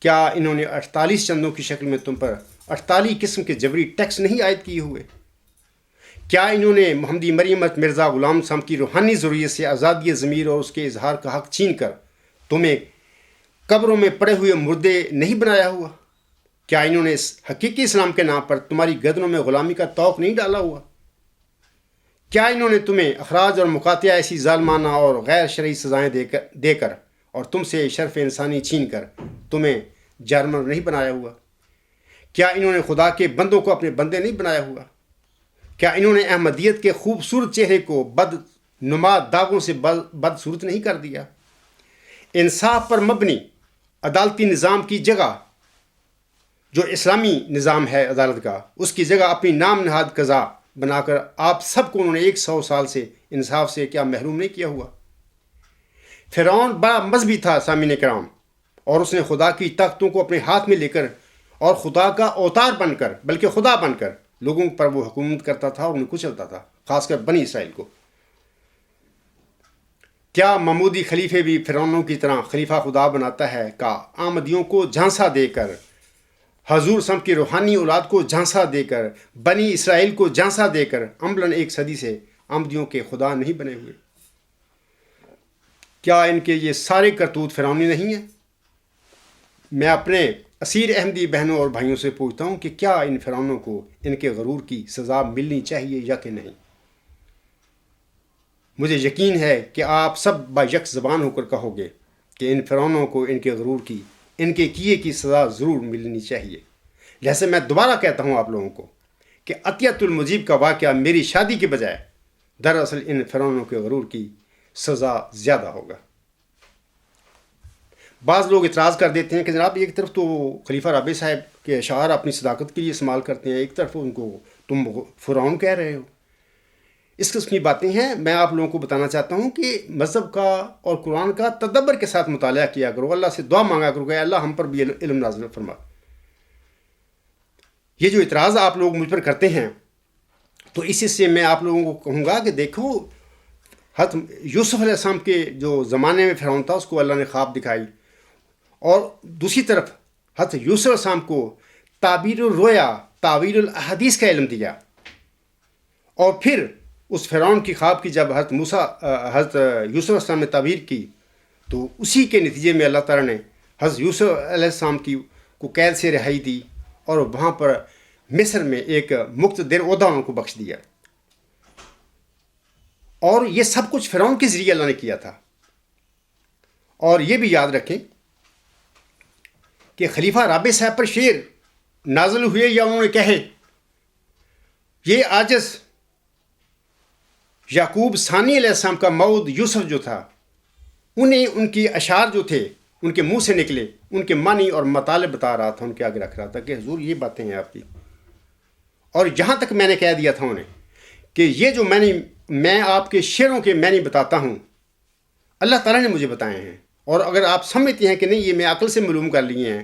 کیا انہوں نے 48 چندوں کی شکل میں تم پر 48 قسم کے جبری ٹیکس نہیں عائد کیے ہوئے؟ کیا انہوں نے محمدی مریم مرزا غلام صاحب کی روحانی ضروریت سے آزادی ضمیر اور اس کے اظہار کا حق چھین کر تمہیں قبروں میں پڑے ہوئے مردے نہیں بنایا ہوا؟ کیا انہوں نے اس حقیقی اسلام کے نام پر تمہاری گردنوں میں غلامی کا طوق نہیں ڈالا ہوا؟ کیا انہوں نے تمہیں اخراج اور مقاطعہ ایسی ظالمانہ اور غیر شرعی سزائیں دے کر اور تم سے شرف انسانی چھین کر تمہیں جانور نہیں بنایا ہوا؟ کیا انہوں نے خدا کے بندوں کو اپنے بندے نہیں بنایا ہوا؟ کیا انہوں نے احمدیت کے خوبصورت چہرے کو بد نما داغوں سے بدصورت نہیں کر دیا؟ انصاف پر مبنی عدالتی نظام کی جگہ، جو اسلامی نظام ہے عدالت کا، اس کی جگہ اپنی نام نہاد قضا بنا کر آپ سب کو انہوں نے 100 سال سے انصاف سے کیا محروم نہیں کیا ہوا؟ فرعون بڑا مذہبی تھا سامعین کرام، اور اس نے خدا کی طاقتوں کو اپنے ہاتھ میں لے کر اور خدا کا اوتار بن کر، بلکہ خدا بن کر لوگوں پر وہ حکومت کرتا تھا اور انہیں کچلتا تھا، خاص کر بنی اسرائیل کو. کیا محمودی خلیفے بھی فرعونوں کی طرح خلیفہ خدا بناتا ہے کا آمدیوں کو جھانسا دے کر، حضور سم کی روحانی اولاد کو جھانسا دے کر، بنی اسرائیل کو جھانسا دے کر عملاً 1 صدی سے آمدیوں کے خدا نہیں بنے ہوئے؟ کیا ان کے یہ سارے کرتوت فرعونی نہیں ہیں؟ میں اپنے اسیر احمدی بہنوں اور بھائیوں سے پوچھتا ہوں کہ کیا ان فرعونوں کو ان کے غرور کی سزا ملنی چاہیے یا کہ نہیں؟ مجھے یقین ہے کہ آپ سب با یک زبان ہو کر کہو گے کہ ان فرعونوں کو ان کے غرور کی، ان کے کیے کی سزا ضرور ملنی چاہیے. لہذا میں دوبارہ کہتا ہوں آپ لوگوں کو کہ عطیۃ المجیب کا واقعہ میری شادی کے بجائے دراصل ان فرعونوں کے غرور کی سزا زیادہ ہوگا. بعض لوگ اعتراض کر دیتے ہیں کہ جناب ایک طرف تو خلیفہ رابع صاحب کے اشعار اپنی صداقت کے لیے استعمال کرتے ہیں، ایک طرف ان کو تم فرعون کہہ رہے ہو. اس قسم کی باتیں ہیں. میں آپ لوگوں کو بتانا چاہتا ہوں کہ مذہب کا اور قرآن کا تدبر کے ساتھ مطالعہ کیا کرو، اللہ سے دعا مانگا کرو کہ اللہ ہم پر بھی علم نازل فرما. یہ جو اعتراض آپ لوگ مجھ پر کرتے ہیں، تو اسی سے میں آپ لوگوں کو کہوں گا کہ دیکھو، حضرت یوسف علیہ السلام کے جو زمانے میں فرعون تھا اس کو اللہ نے خواب دکھائی، اور دوسری طرف حضرت یوسف علیہ السلام کو تعبیر الرؤیا، تعویل الاحادیث کا علم دیا. اور پھر اس فرعون کی خواب کی جب حضرت یوسف علیہ السلام نے تعبیر کی، تو اسی کے نتیجے میں اللہ تعالیٰ نے حضرت یوسف علیہ السلام کو قید سے رہائی دی، اور وہاں پر مصر میں ایک مقتدر عہدہ ان کو بخش دیا. اور یہ سب کچھ فرعون کے ذریعے اللہ نے کیا تھا. اور یہ بھی یاد رکھیں کہ خلیفہ رابع صاحب پر شعر نازل ہوئے یا انہوں نے کہے، یہ عاجز یعقوب ثانی علیہ السلام کا مؤد یوسف جو تھا، انہیں ان کی اشعار جو تھے ان کے منہ سے نکلے، ان کے معنی اور مطالب بتا رہا تھا، ان کے آگے رکھ رہا تھا کہ حضور یہ باتیں ہیں آپ کی. اور جہاں تک میں نے کہہ دیا تھا انہیں کہ یہ جو میں آپ کے شعروں کے معنی بتاتا ہوں، اللہ تعالیٰ نے مجھے بتائے ہیں. اور اگر آپ سمجھتے ہیں کہ نہیں یہ میں عقل سے معلوم کر لیے ہیں،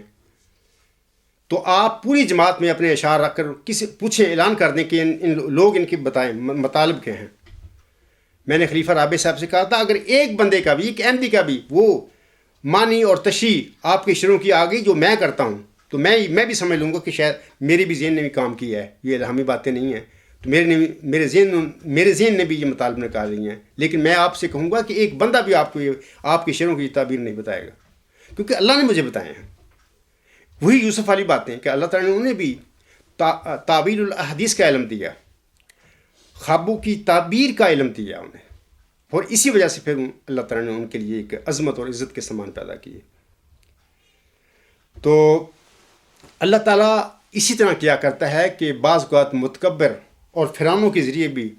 تو آپ پوری جماعت میں اپنے اشعار رکھ کر کسی پوچھیں، اعلان کر دیں کہ ان لوگ ان کی بتائیں مطالب کے ہیں. میں نے خلیفہ رابع صاحب سے کہا تھا اگر ایک بندے کا بھی، ایک احمدی کا بھی وہ معنی اور تشریح آپ کے شعروں کی آ گئی جو میں کرتا ہوں، تو میں بھی سمجھ لوں گا کہ شاید میرے بھی ذہن نے بھی کام کیا ہے، یہ الہامی باتیں نہیں ہیں، تو میرے ذہن نے بھی یہ مطالب نکال لی ہیں. لیکن میں آپ سے کہوں گا کہ ایک بندہ بھی آپ کو آپ کے شعروں کی تعبیر نہیں بتائے گا، کیونکہ اللہ نے مجھے بتائے ہیں. وہی یوسف والی باتیں کہ اللہ تعالیٰ نے انہیں بھی تعویل الاحادیث کا علم دیا، خوابوں کی تعبیر کا علم دیا انہیں، اور اسی وجہ سے پھر اللہ تعالیٰ نے ان کے لیے ایک عظمت اور عزت کے سامان پیدا کیے. تو اللہ تعالیٰ اسی طرح کیا کرتا ہے کہ بعض اوقات متکبر اور فرعونوں کے ذریعے بھی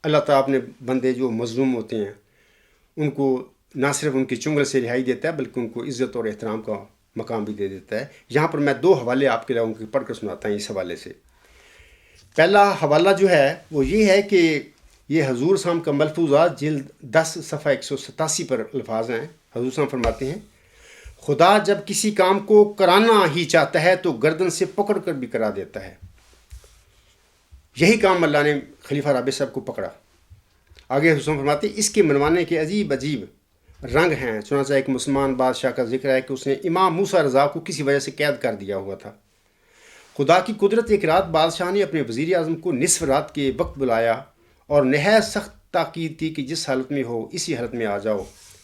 اللہ تعالیٰ اپنے بندے جو مظلوم ہوتے ہیں ان کو نہ صرف ان کی چنگل سے رہائی دیتا ہے بلکہ ان کو عزت اور احترام کا مقام بھی دے دیتا ہے۔ یہاں پر میں 2 حوالے آپ کے لوگوں کے پڑھ کر سناتا ہوں اس حوالے سے۔ پہلا حوالہ جو ہے وہ یہ ہے کہ یہ حضور صلی اللہ علیہ وسلم کا ملفوظات جلد 10 صفحہ 187 پر الفاظ ہیں۔ حضور صلی اللہ علیہ وسلم فرماتے ہیں، خدا جب کسی کام کو کرانا ہی چاہتا ہے تو گردن سے پکڑ کر بھی کرا دیتا ہے۔ یہی کام اللہ نے خلیفہ رابع صاحب کو پکڑا۔ آگے حضور فرماتے ہیں، اس کے منوانے کے عجیب عجیب رنگ ہیں۔ چنانچہ ایک مسلمان بادشاہ کا ذکر ہے کہ اس نے امام موسیٰ رضا کو کسی وجہ سے قید کر دیا ہوا تھا۔ خدا کی قدرت، ایک رات بادشاہ نے اپنے وزیر اعظم کو نصف رات کے وقت بلایا اور نہایت سخت تاکید کی کہ جس حالت میں ہو اسی حالت میں آ جاؤ،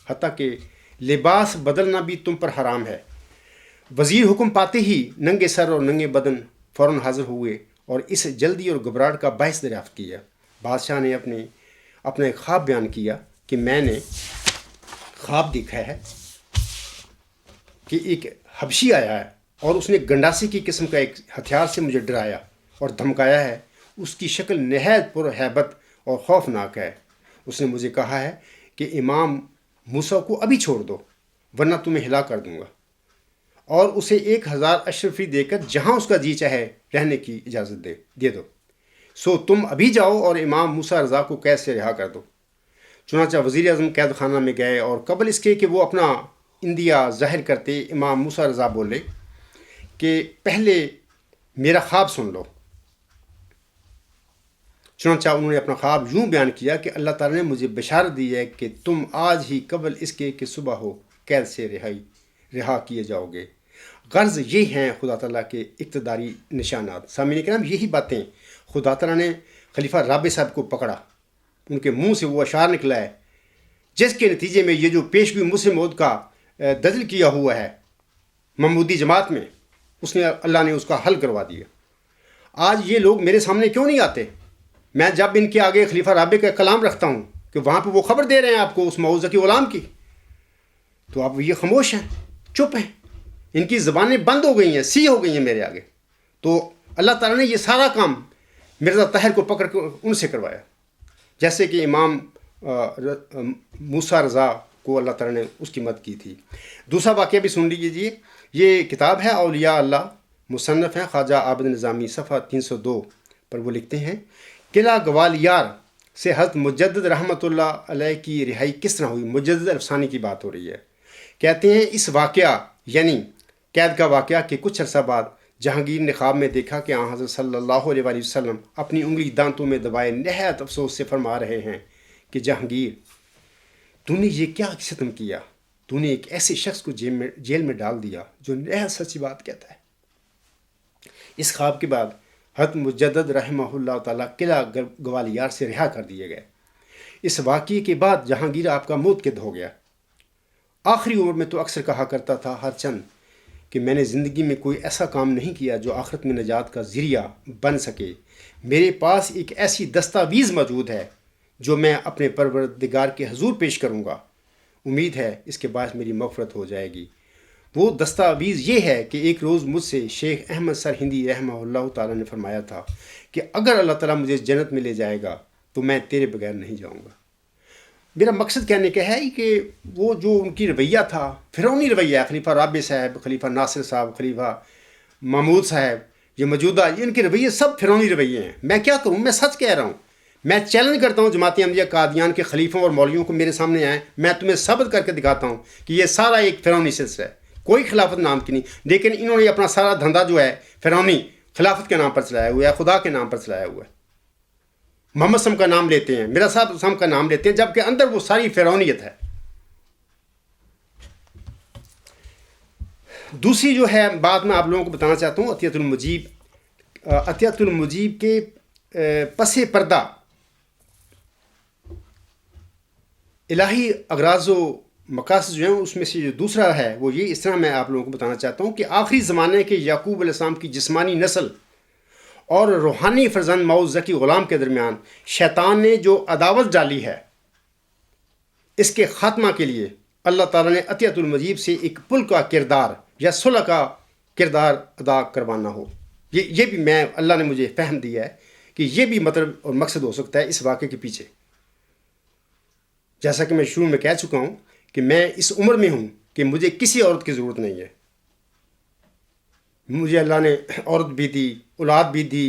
حتیٰ کہ لباس بدلنا بھی تم پر حرام ہے۔ وزیر حکم پاتے ہی ننگے سر اور ننگے بدن فوراً حاضر ہوئے اور اس جلدی اور گھبراہٹ کا باعث دریافت کیا۔ بادشاہ نے اپنا ایک خواب بیان کیا کہ میں نے خواب دیکھا ہے کہ ایک حبشی آیا ہے اور اس نے گنڈاسی کی قسم کا ایک ہتھیار سے مجھے ڈرایا اور دھمکایا ہے۔ اس کی شکل نہایت پر ہیبت اور خوفناک ہے۔ اس نے مجھے کہا ہے کہ امام موسیٰ کو ابھی چھوڑ دو ورنہ تمہیں ہلاک کر دوں گا، اور اسے 1000 اشرفی دے کر جہاں اس کا جی چاہے رہنے کی اجازت دے دو۔ سو تم ابھی جاؤ اور امام موسیٰ رضا کو قید سے رہا کر دو۔ چنانچہ وزیر اعظم قید خانہ میں گئے اور قبل اس کے کہ وہ اپنا اندیا ظاہر کرتے، امام موسیٰ رضا بولے کہ پہلے میرا خواب سن لو۔ چنانچہ انہوں نے اپنا خواب یوں بیان کیا کہ اللہ تعالیٰ نے مجھے بشارت دی ہے کہ تم آج ہی قبل اس کے کہ صبح ہو قید سے رہا کیے جاؤ گے۔ غرض یہ ہیں خدا تعالیٰ کے اقتداری نشانات۔ سامعین کرام، یہی باتیں خدا تعالیٰ نے خلیفہ رابع صاحب کو پکڑا، ان کے منہ سے وہ اشعار نکلا ہے جس کے نتیجے میں یہ جو پیشگوئی مسلم موعود کا دجل کیا ہوا ہے محمودی جماعت میں، اللہ نے اس کا حل کروا دیا۔ آج یہ لوگ میرے سامنے کیوں نہیں آتے؟ میں جب ان کے آگے خلیفہ رابع کا کلام رکھتا ہوں کہ وہاں پہ وہ خبر دے رہے ہیں آپ کو اس موعظہ کی غلام کی، تو آپ یہ خاموش ہیں، چپ ہیں، ان کی زبانیں بند ہو گئی ہیں، سی ہو گئی ہیں میرے آگے۔ تو اللہ تعالیٰ نے یہ سارا کام مرزا طاہر کو پکڑ کر ان سے کروایا، جیسے کہ امام موسیٰ رضا کو اللہ تعالیٰ نے اس کی مدد کی تھی۔ دوسرا واقعہ بھی سن لیجیے۔ یہ کتاب ہے اولیاء اللہ، مصنف ہیں خواجہ عابد نظامی، صفحہ 302 پر وہ لکھتے ہیں، قلعہ گوالیار سے حضرت مجدد رحمۃ اللہ علیہ کی رہائی کس طرح ہوئی۔ مجدد افسانی کی بات ہو رہی ہے۔ کہتے ہیں اس واقعہ یعنی قید کا واقعہ کے کچھ عرصہ بعد جہانگیر نے خواب میں دیکھا کہ آن حضرت صلی اللہ علیہ وآلہ وسلم اپنی انگلی دانتوں میں دبائے نہایت افسوس سے فرما رہے ہیں کہ جہانگیر، تو نے یہ کیا ستم کیا؟ تو نے ایک ایسے شخص کو جیل میں ڈال دیا جو نہایت سچی بات کہتا ہے۔ اس خواب کے بعد حضرت مجدد رحمہ اللہ تعالیٰ قلعہ گوالیار سے رہا کر دیے گئے۔ اس واقعے کے بعد جہانگیر آپ کا موت قید ہو گیا۔ آخری عمر میں تو اکثر کہا کرتا تھا ہر چند کہ میں نے زندگی میں کوئی ایسا کام نہیں کیا جو آخرت میں نجات کا ذریعہ بن سکے۔ میرے پاس ایک ایسی دستاویز موجود ہے جو میں اپنے پروردگار کے حضور پیش کروں گا، امید ہے اس کے باعث میری مغفرت ہو جائے گی۔ وہ دستاویز یہ ہے کہ ایک روز مجھ سے شیخ احمد سرہندی رحمہ اللہ تعالیٰ نے فرمایا تھا کہ اگر اللہ تعالیٰ مجھے جنت میں لے جائے گا تو میں تیرے بغیر نہیں جاؤں گا۔ میرا مقصد کہنے کا ہے کہ وہ جو ان کی رویہ تھا، فرعونی رویہ ہے، خلیفہ رابع صاحب، خلیفہ ناصر صاحب، خلیفہ محمود صاحب، یہ موجودہ ان کے رویے سب فرعونی رویے ہیں۔ میں کیا کروں؟ میں سچ کہہ رہا ہوں۔ میں چیلنج کرتا ہوں جماعت احمدیہ قادیان کے خلیفوں اور مولویوں کو میرے سامنے آئیں، میں تمہیں ثابت کر کے دکھاتا ہوں کہ یہ سارا ایک فرعونی سلسلہ ہے، کوئی خلافت نام کی نہیں، لیکن انہوں نے اپنا سارا دھندا جو ہے فرعونی خلافت کے نام پر چلایا ہوا ہے، خدا کے نام پر چلایا ہوا ہے۔ محمد صاحب کا نام لیتے ہیں، میرا صاحب کا نام لیتے ہیں، جبکہ اندر وہ ساری فرعونیت ہے۔ دوسری جو ہے بات میں آپ لوگوں کو بتانا چاہتا ہوں، عطیت المجیب کے پس پردہ الہی اغراض و مقاصد جو ہیں، اس میں سے جو دوسرا ہے وہ یہ، اس طرح میں آپ لوگوں کو بتانا چاہتا ہوں کہ آخری زمانے کے یعقوب علیہ السلام کی جسمانی نسل اور روحانی فرزند موعود ذکی غلام کے درمیان شیطان نے جو عداوت ڈالی ہے، اس کے خاتمہ کے لیے اللہ تعالیٰ نے عطیت المجیب سے ایک پل کا کردار یا صلح کا کردار ادا کروانا ہو۔ یہ بھی اللہ نے مجھے فہم دیا ہے کہ یہ بھی مطلب اور مقصد ہو سکتا ہے اس واقعے کے پیچھے. جیسا کہ میں شروع میں کہہ چکا ہوں کہ میں اس عمر میں ہوں کہ مجھے کسی عورت کی ضرورت نہیں ہے. مجھے اللہ نے عورت بھی دی، اولاد بھی دی،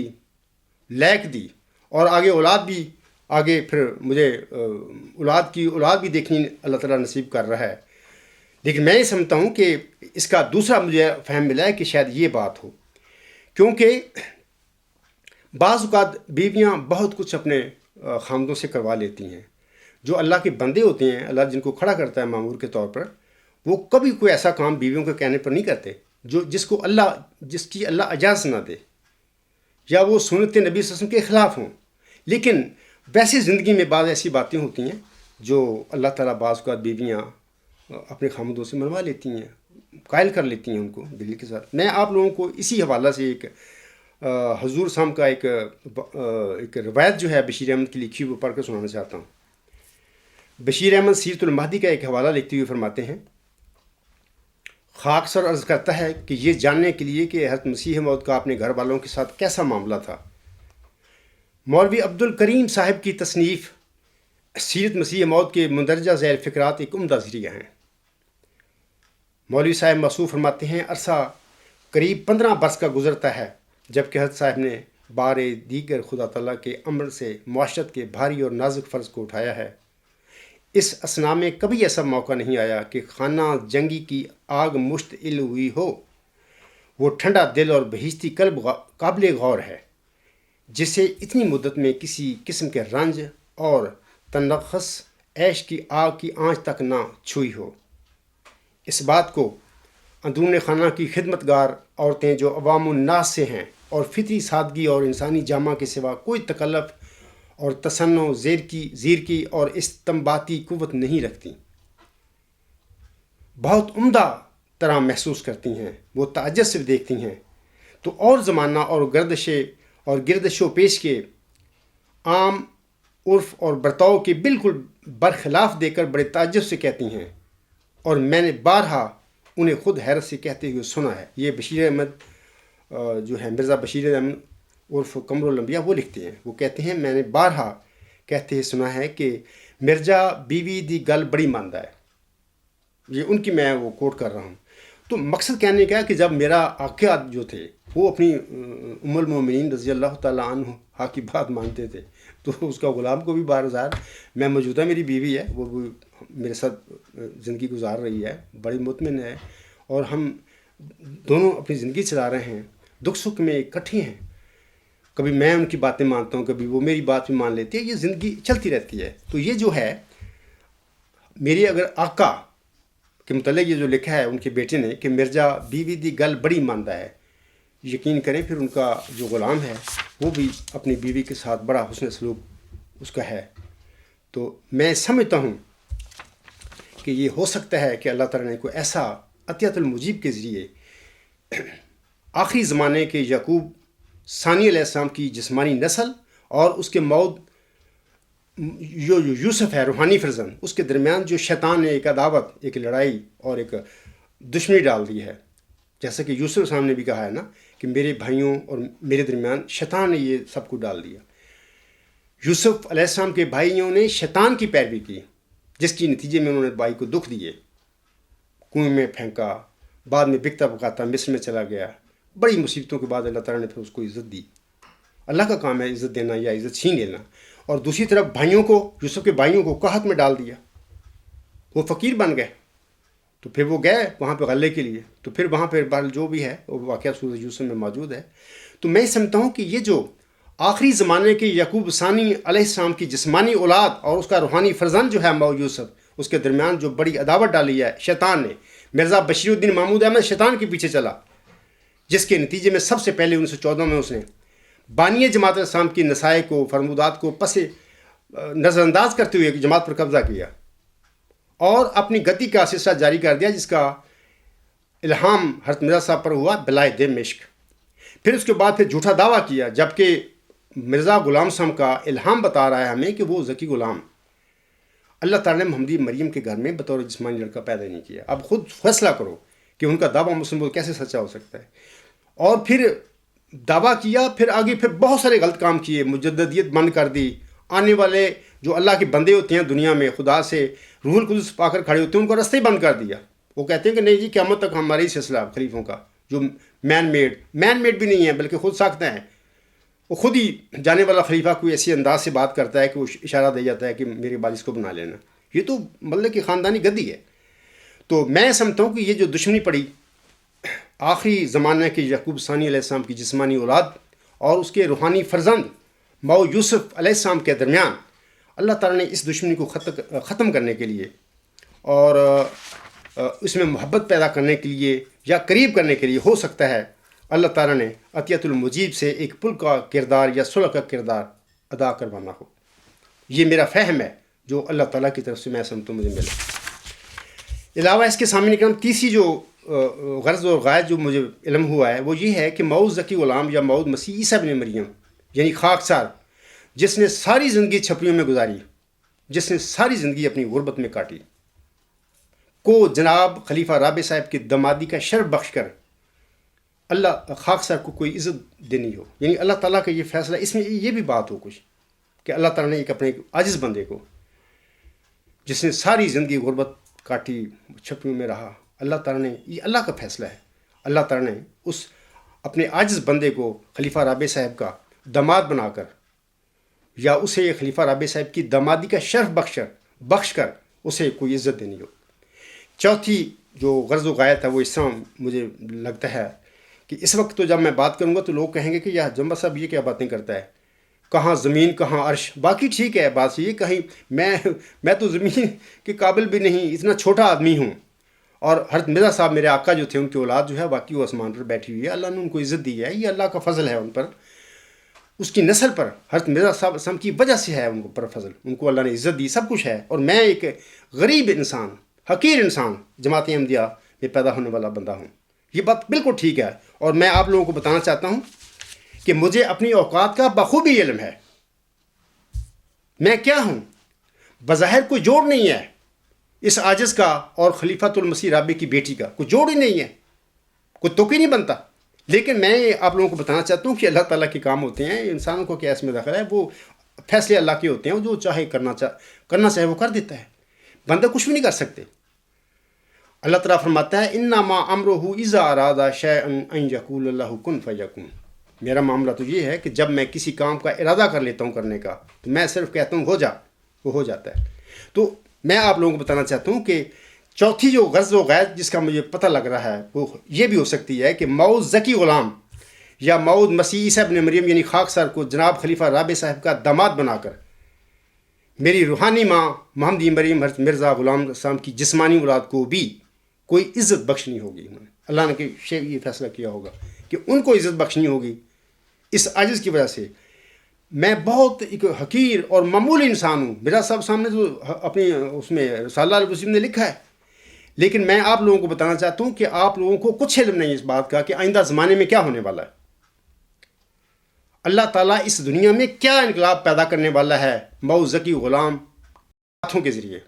لائق دی، اور آگے اولاد بھی، آگے پھر مجھے اولاد بھی دیکھنی اللہ تعالیٰ نصیب کر رہا ہے. لیکن میں یہ سمجھتا ہوں کہ اس کا دوسرا مجھے فہم ملا ہے کہ شاید یہ بات ہو، کیونکہ بعض اوقات بیویاں بہت کچھ اپنے خامدوں سے کروا لیتی ہیں. جو اللہ کے بندے ہوتے ہیں، اللہ جن کو کھڑا کرتا ہے مامور کے طور پر، وہ کبھی کوئی ایسا کام بیویوں کے کہنے پر نہیں کرتے جس کی اللہ اجازت نہ دے، یا وہ سنت نبی صلی اللہ علیہ وسلم کے خلاف ہوں. لیکن ویسی زندگی میں بعض ایسی باتیں ہوتی ہیں جو اللہ تعالیٰ بعض اوقات بیویاں اپنے خامدوں سے منوا لیتی ہیں، قائل کر لیتی ہیں ان کو دلی کے ساتھ. میں آپ لوگوں کو اسی حوالہ سے ایک حضور صاحب کا ایک روایت جو ہے بشیر احمد کی لکھی ہوئی وہ پڑھ کر سنانا چاہتا ہوں. بشیر احمد سیرت المہدی کا ایک حوالہ لکھتے ہوئے فرماتے ہیں، خاکسر عرض کرتا ہے کہ یہ جاننے کے لیے کہ حضرت مسیح موعود کا اپنے گھر والوں کے ساتھ کیسا معاملہ تھا. مولوی عبد الکریم صاحب کی تصنیف سیرت مسیح موعود کے مندرجہ ذیل فقرات ایک عمدہ ذریعہ ہیں. مولوی صاحب موصوف فرماتے ہیں، عرصہ قریب 15 برس کا گزرتا ہے جب کہ حضرت صاحب نے بار دیگر خدا تعالیٰ کے امر سے معاشرت کے بھاری اور نازک فرض کو اٹھایا ہے. اس اثنا میں کبھی ایسا موقع نہیں آیا کہ خانہ جنگی کی آگ مشتعل ہوئی ہو. وہ ٹھنڈا دل اور بہشتی قلب قابل غور ہے، جسے اتنی مدت میں کسی قسم کے رنج اور تنغص عیش کی آگ کی آنچ تک نہ چھوئی ہو. اس بات کو اندرون خانہ کی خدمت گار عورتیں جو عوام الناس سے ہیں اور فطری سادگی اور انسانی جامہ کے سوا کوئی تکلف اور تصنع زیر کی اور استنباطی قوت نہیں رکھتی، بہت عمدہ طرح محسوس کرتی ہیں. وہ تعجب سے دیکھتی ہیں تو اور زمانہ اور گردش و پیش کے عام عرف اور برتاؤ کے بالکل برخلاف دے کر بڑے تعجب سے کہتی ہیں، اور میں نے بارہا انہیں خود حیرت سے کہتے ہوئے سنا ہے. یہ بشیر احمد جو ہے، مرزا بشیر احمد عرف قمر الانبیاء، وہ لکھتے ہیں، وہ کہتے ہیں میں نے بارہا کہتے ہوئے سنا ہے کہ مرزا بیوی دی گل بڑی ماندا ہے. یہ ان کی میں وہ کوٹ کر رہا ہوں. تو مقصد کہنے کا ہے کہ جب میرا آقا جو تھے وہ اپنی ام المومنین رضی اللہ تعالیٰ عنہ کی بات مانتے تھے، تو اس کا غلام کو بھی بارزار میں موجودہ میری بیوی ہے، وہ بھی میرے ساتھ زندگی گزار رہی ہے، بڑی مطمئن ہے، اور ہم دونوں اپنی زندگی چلا رہے ہیں، دکھ سکھ میں اکٹھے ہیں. کبھی میں ان کی باتیں مانتا ہوں، کبھی وہ میری بات بھی مان لیتی ہے، یہ زندگی چلتی رہتی ہے. تو یہ جو ہے میری اگر آقا کے متعلق یہ جو لکھا ہے ان کے بیٹے نے کہ مرزا بیوی دی گل بڑی ماندا ہے، یقین کریں پھر ان کا جو غلام ہے وہ بھی اپنی بیوی کے ساتھ بڑا حسن سلوک اس کا ہے. تو میں سمجھتا ہوں کہ یہ ہو سکتا ہے کہ اللہ تعالیٰ نے کوئی ایسا عطیۃ المجیب کے ذریعے آخری زمانے کے یعقوب ثانی علیہ السلام کی جسمانی نسل اور اس کے موعود جو یوسف ہے روحانی فرزند، اس کے درمیان جو شیطان نے ایک عداوت، ایک لڑائی اور ایک دشمنی ڈال دی ہے. جیسا کہ یوسف السلام نے بھی کہا ہے نا کہ میرے بھائیوں اور میرے درمیان شیطان نے یہ سب کو ڈال دیا. یوسف علیہ السلام کے بھائیوں نے شیطان کی پیروی کی، جس کی نتیجے میں انہوں نے بھائی کو دکھ دیے، کنویں میں پھینکا، بعد میں بکتا بکاتا مصر میں چلا گیا. بڑی مصیبتوں کے بعد اللہ تعالیٰ نے پھر اس کو عزت دی. اللہ کا کام ہے عزت دینا یا عزت چھین لینا. اور دوسری طرف بھائیوں کو، یوسف کے بھائیوں کو قحط میں ڈال دیا، وہ فقیر بن گئے. تو پھر وہ گئے وہاں پہ غلے کے لیے، تو پھر وہاں پہ بہرحال جو بھی ہے وہ واقعہ سورۃ یوسف میں موجود ہے. تو میں سمجھتا ہوں کہ یہ جو آخری زمانے کے یعقوب ثانی علیہ السلام کی جسمانی اولاد اور اس کا روحانی فرزند جو ہے موعود یوسف، اس کے درمیان جو بڑی عداوت ڈالی ہے شیطان نے، مرزا بشیر الدین محمود احمد شیطان کے پیچھے چلا، جس کے نتیجے میں سب سے پہلے 1914 میں اس نے بانی جماعت اسلام کی نصائح کو، فرمودات کو پس نظر انداز کرتے ہوئے جماعت پر قبضہ کیا اور اپنی گتی کا سلسلہ جاری کر دیا، جس کا الہام حضرت مرزا صاحب پر ہوا بلائے دمشق. پھر اس کے بعد پھر جھوٹا دعویٰ کیا، جبکہ مرزا غلام صاحب کا الہام بتا رہا ہے ہمیں کہ وہ ذکی غلام، اللہ تعالیٰ نے محمدی مریم کے گھر میں بطور جسمانی لڑکا پیدا نہیں کیا. اب خود فیصلہ کرو کہ ان کا دعویٰ مسلم کیسے سچا ہو سکتا ہے. اور پھر دعویٰ کیا، پھر آگے پھر بہت سارے غلط کام کیے، مجددیت بند کر دی. آنے والے جو اللہ کے بندے ہوتے ہیں دنیا میں، خدا سے روح القدس پا کر کھڑے ہوتے ہیں، ان کو راستے ہی بند کر دیا. وہ کہتے ہیں کہ نہیں جی قیامت تک ہمارا ہی سلسلہ خلیفوں کا، جو مین میڈ بھی نہیں ہے بلکہ خود ساختہ ہیں. وہ خود ہی جانے والا خلیفہ کوئی ایسی انداز سے بات کرتا ہے کہ وہ اشارہ دے جاتا ہے کہ میرے بعد اس کو بنا لینا. یہ تو مطلب کہ خاندانی گدی ہے. تو میں سمجھتا ہوں کہ یہ جو دشمنی پڑی آخری زمانہ کے یعقوب ثانی علیہ السلام کی جسمانی اولاد اور اس کے روحانی فرزند مئو یوسف علیہ السلام کے درمیان، اللہ تعالیٰ نے اس دشمنی کو ختم کرنے کے لیے اور اس میں محبت پیدا کرنے کے لیے یا قریب کرنے کے لیے، ہو سکتا ہے اللہ تعالیٰ نے عطیۃ المجیب سے ایک پل کا کردار یا صلح کا کردار ادا کروانا ہو. یہ میرا فہم ہے جو اللہ تعالیٰ کی طرف سے میں سمجھتا ہوں مجھے ملا. علاوہ اس کے سامنے کرام تیسری جو غرض اور غائد جو مجھے علم ہوا ہے وہ یہ ہے کہ موعود ذکی غلام یا موعود مسیح عیسیٰ ابن مریم یعنی خاکسار، جس نے ساری زندگی چھپریوں میں گزاری، جس نے ساری زندگی اپنی غربت میں کاٹی، کو جناب خلیفہ رابع صاحب کی دمادی کا شرف بخش کر اللہ خاکسار کو کوئی عزت دینی ہو. یعنی اللہ تعالیٰ کا یہ فیصلہ، اس میں یہ بھی بات ہو کچھ کہ اللہ تعالیٰ نے ایک اپنے عاجز بندے کو، جس نے ساری زندگی غربت کاٹی، چھپریوں میں رہا، اللہ تعالیٰ نے، یہ اللہ کا فیصلہ ہے، اللہ تعالیٰ نے اس اپنے عاجز بندے کو خلیفہ رابع صاحب کا داماد بنا کر یا اسے خلیفہ رابع صاحب کی دامادی کا شرف بخش کر اسے کوئی عزت دینی ہو. چوتھی جو غرض و غایت ہے وہ اس طرح مجھے لگتا ہے کہ اس وقت تو جب میں بات کروں گا تو لوگ کہیں گے کہ یہ جمبا صاحب یہ کیا باتیں کرتا ہے، کہاں زمین کہاں عرش. باقی ٹھیک ہے بات یہ، کہیں میں تو زمین کے قابل بھی نہیں، اتنا چھوٹا آدمی ہوں. اور حضرت مرزا صاحب میرے آقا جو تھے، ان کی اولاد جو ہے باقی وہ آسمان پر بیٹھی ہوئی ہے، اللہ نے ان کو عزت دی ہے، یہ اللہ کا فضل ہے ان پر، اس کی نسل پر حضرت مرزا صاحب اسلام کی وجہ سے ہے ان کو پر فضل، ان کو اللہ نے عزت دی، سب کچھ ہے. اور میں ایک غریب انسان، حقیر انسان، جماعت احمدیہ میں پیدا ہونے والا بندہ ہوں. یہ بات بالکل ٹھیک ہے. اور میں آپ لوگوں کو بتانا چاہتا ہوں کہ مجھے اپنی اوقات کا بخوبی علم ہے. میں کیا ہوں؟ بظاہر کوئی جوڑ نہیں ہے اس عاجز کا اور خلیفۃ المسیح رابع کی بیٹی کا، کوئی جوڑ ہی نہیں ہے، کوئی توقع نہیں بنتا. لیکن میں آپ لوگوں کو بتانا چاہتا ہوں کہ اللہ تعالیٰ کے کام ہوتے ہیں، انسانوں کو کیا اس میں دخل ہے، وہ فیصلے اللہ کے ہوتے ہیں، جو چاہے کرنا چاہے وہ کر دیتا ہے، بندہ کچھ بھی نہیں کر سکتے. اللہ تعالیٰ فرماتا ہے انما امرہ اذا اراد شیئا ان یقول اللہ کن فیکون. میرا معاملہ تو یہ ہے کہ جب میں کسی کام کا ارادہ کر لیتا ہوں کرنے کا، تو میں صرف کہتا ہوں ہو جا، وہ ہو جاتا ہے. تو میں آپ لوگوں کو بتانا چاہتا ہوں کہ چوتھی جو غرض و غایت جس کا مجھے پتہ لگ رہا ہے وہ یہ بھی ہو سکتی ہے کہ موعود ذکی غلام یا موعود مسیح عیسیٰ ابن مریم یعنی خاکسار کو جناب خلیفہ رابع صاحب کا داماد بنا کر میری روحانی ماں محمدی مریم حضرت مرزا غلام صاحب کی جسمانی اولاد کو بھی کوئی عزت بخشنی ہوگی. اللہ نے یہ فیصلہ کیا ہوگا کہ ان کو عزت بخشنی ہوگی اس عاجز کی وجہ سے. میں بہت ایک حقیر اور معمولی انسان ہوں. مرزا صاحب سامنے تو اپنی اس میں رسالہ الوسیم نے لکھا ہے، لیکن میں آپ لوگوں کو بتانا چاہتا ہوں کہ آپ لوگوں کو کچھ علم نہیں اس بات کا کہ آئندہ زمانے میں کیا ہونے والا ہے. اللہ تعالیٰ اس دنیا میں کیا انقلاب پیدا کرنے والا ہے موعود ذکی غلام ہاتھوں کے ذریعے،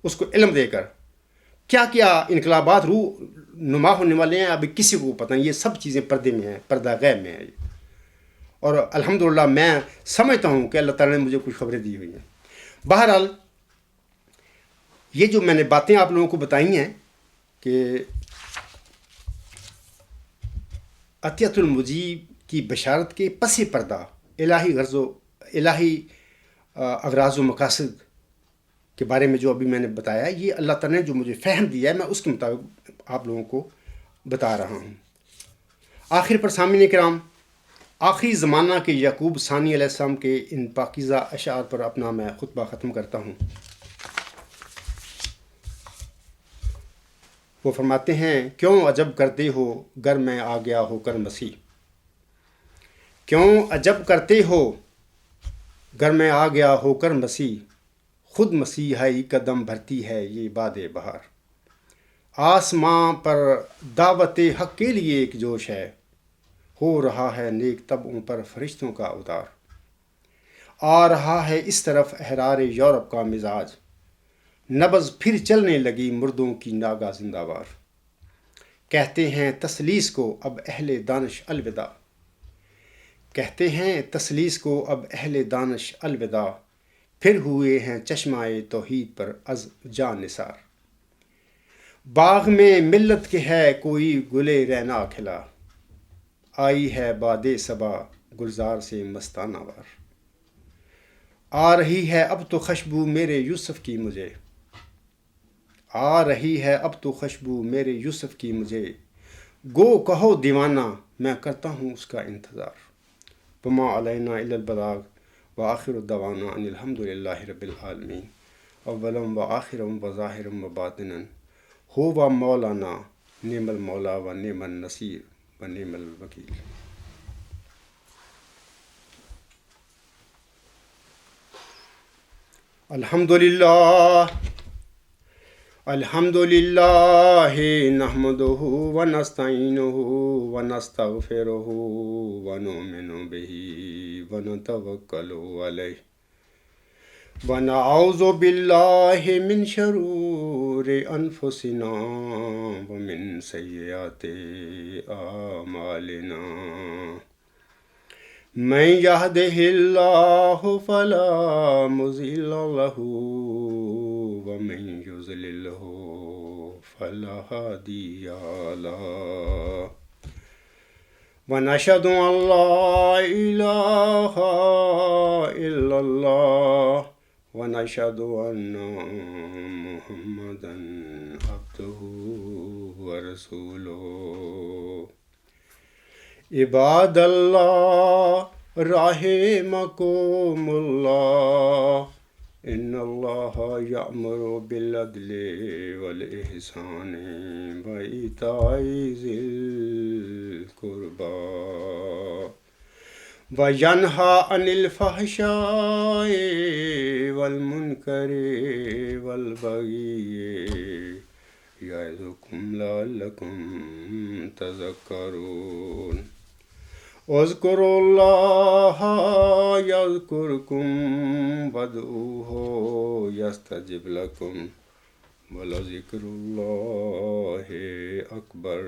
اس کو علم دے کر کیا کیا انقلابات روح نما ہونے والے ہیں، ابھی کسی کو پتہ نہیں. یہ سب چیزیں پردے میں ہیں، پردہ غیب میں ہے. اور الحمدللہ میں سمجھتا ہوں کہ اللہ تعالیٰ نے مجھے کچھ خبریں دی ہوئی ہیں. بہرحال یہ جو میں نے باتیں آپ لوگوں کو بتائی ہیں کہ عطیۃ المجیب کی بشارت کے پس پردہ الہی اغراض و مقاصد کے بارے میں جو ابھی میں نے بتایا، یہ اللہ تعالیٰ نے جو مجھے فہم دیا ہے میں اس کے مطابق آپ لوگوں کو بتا رہا ہوں. آخر پر سامعین کرام، آخری زمانہ کے یعقوب ثانی علیہ السلام کے ان پاکیزہ اشعار پر اپنا میں خطبہ ختم کرتا ہوں. وہ فرماتے ہیں کیوں عجب کرتے ہو گر میں آ گیا ہو کر مسیح، کیوں عجب کرتے ہو گر میں آ گیا ہو کر مسیح، خود مسیحائی قدم بھرتی ہے یہ باد بہار. آسماں پر دعوت حق کے لیے ایک جوش ہے، ہو رہا ہے نیک طبعوں پر فرشتوں کا اتار. آ رہا ہے اس طرف احرار یورپ کا مزاج، نبض پھر چلنے لگی مردوں کی ناگا زندہ بار. کہتے ہیں تثلیث کو اب اہل دانش الوداع، کہتے ہیں تثلیث کو اب اہل دانش الوداع، پھر ہوئے ہیں چشمائے توحید پر از جان نثار۔ باغ میں ملت کے ہے کوئی گلے رینا کھلا، آئی ہے باد صبا گلزار سے مستانہ وار۔ آ رہی ہے اب تو خوشبو میرے یوسف کی مجھے، آ رہی ہے اب تو خوشبو میرے یوسف کی مجھے، گو کہو دیوانہ میں کرتا ہوں اس کا انتظار۔ وما علینا الا البلاغ وآخر دعوانا ان الحمد للہ رب العالمین۔ اولم و آخرم و ظاہرم و باطنا ہو و مولانا نعم المولا و نعم النصیر و نعم الوکیل۔ الحمد للہ نحمده ونستعینه ونستغفره ونؤمن به ونتوکل علیہ ونعوذ باللہ من شرور انفسنا ومن سیئات اعمالنا، من یهده اللہ فلا مضل له ومن یضللہ فلا ہادی له، ونشهد ان لا الہ الا اللہ ونشهد ان محمدا عبده ورسولہ۔ عباد اللہ رحمکم اللہ، ان اللہ یأمر بالعدل والاحسان وایتاء ذی القربى وینہی عن الفحشاء والمنکر والبغی یعظکم لعلکم تذکرون۔ اذکروا اللہ یذکرکم وادعوہ یستجب لکم ولذکر اللہ اکبر۔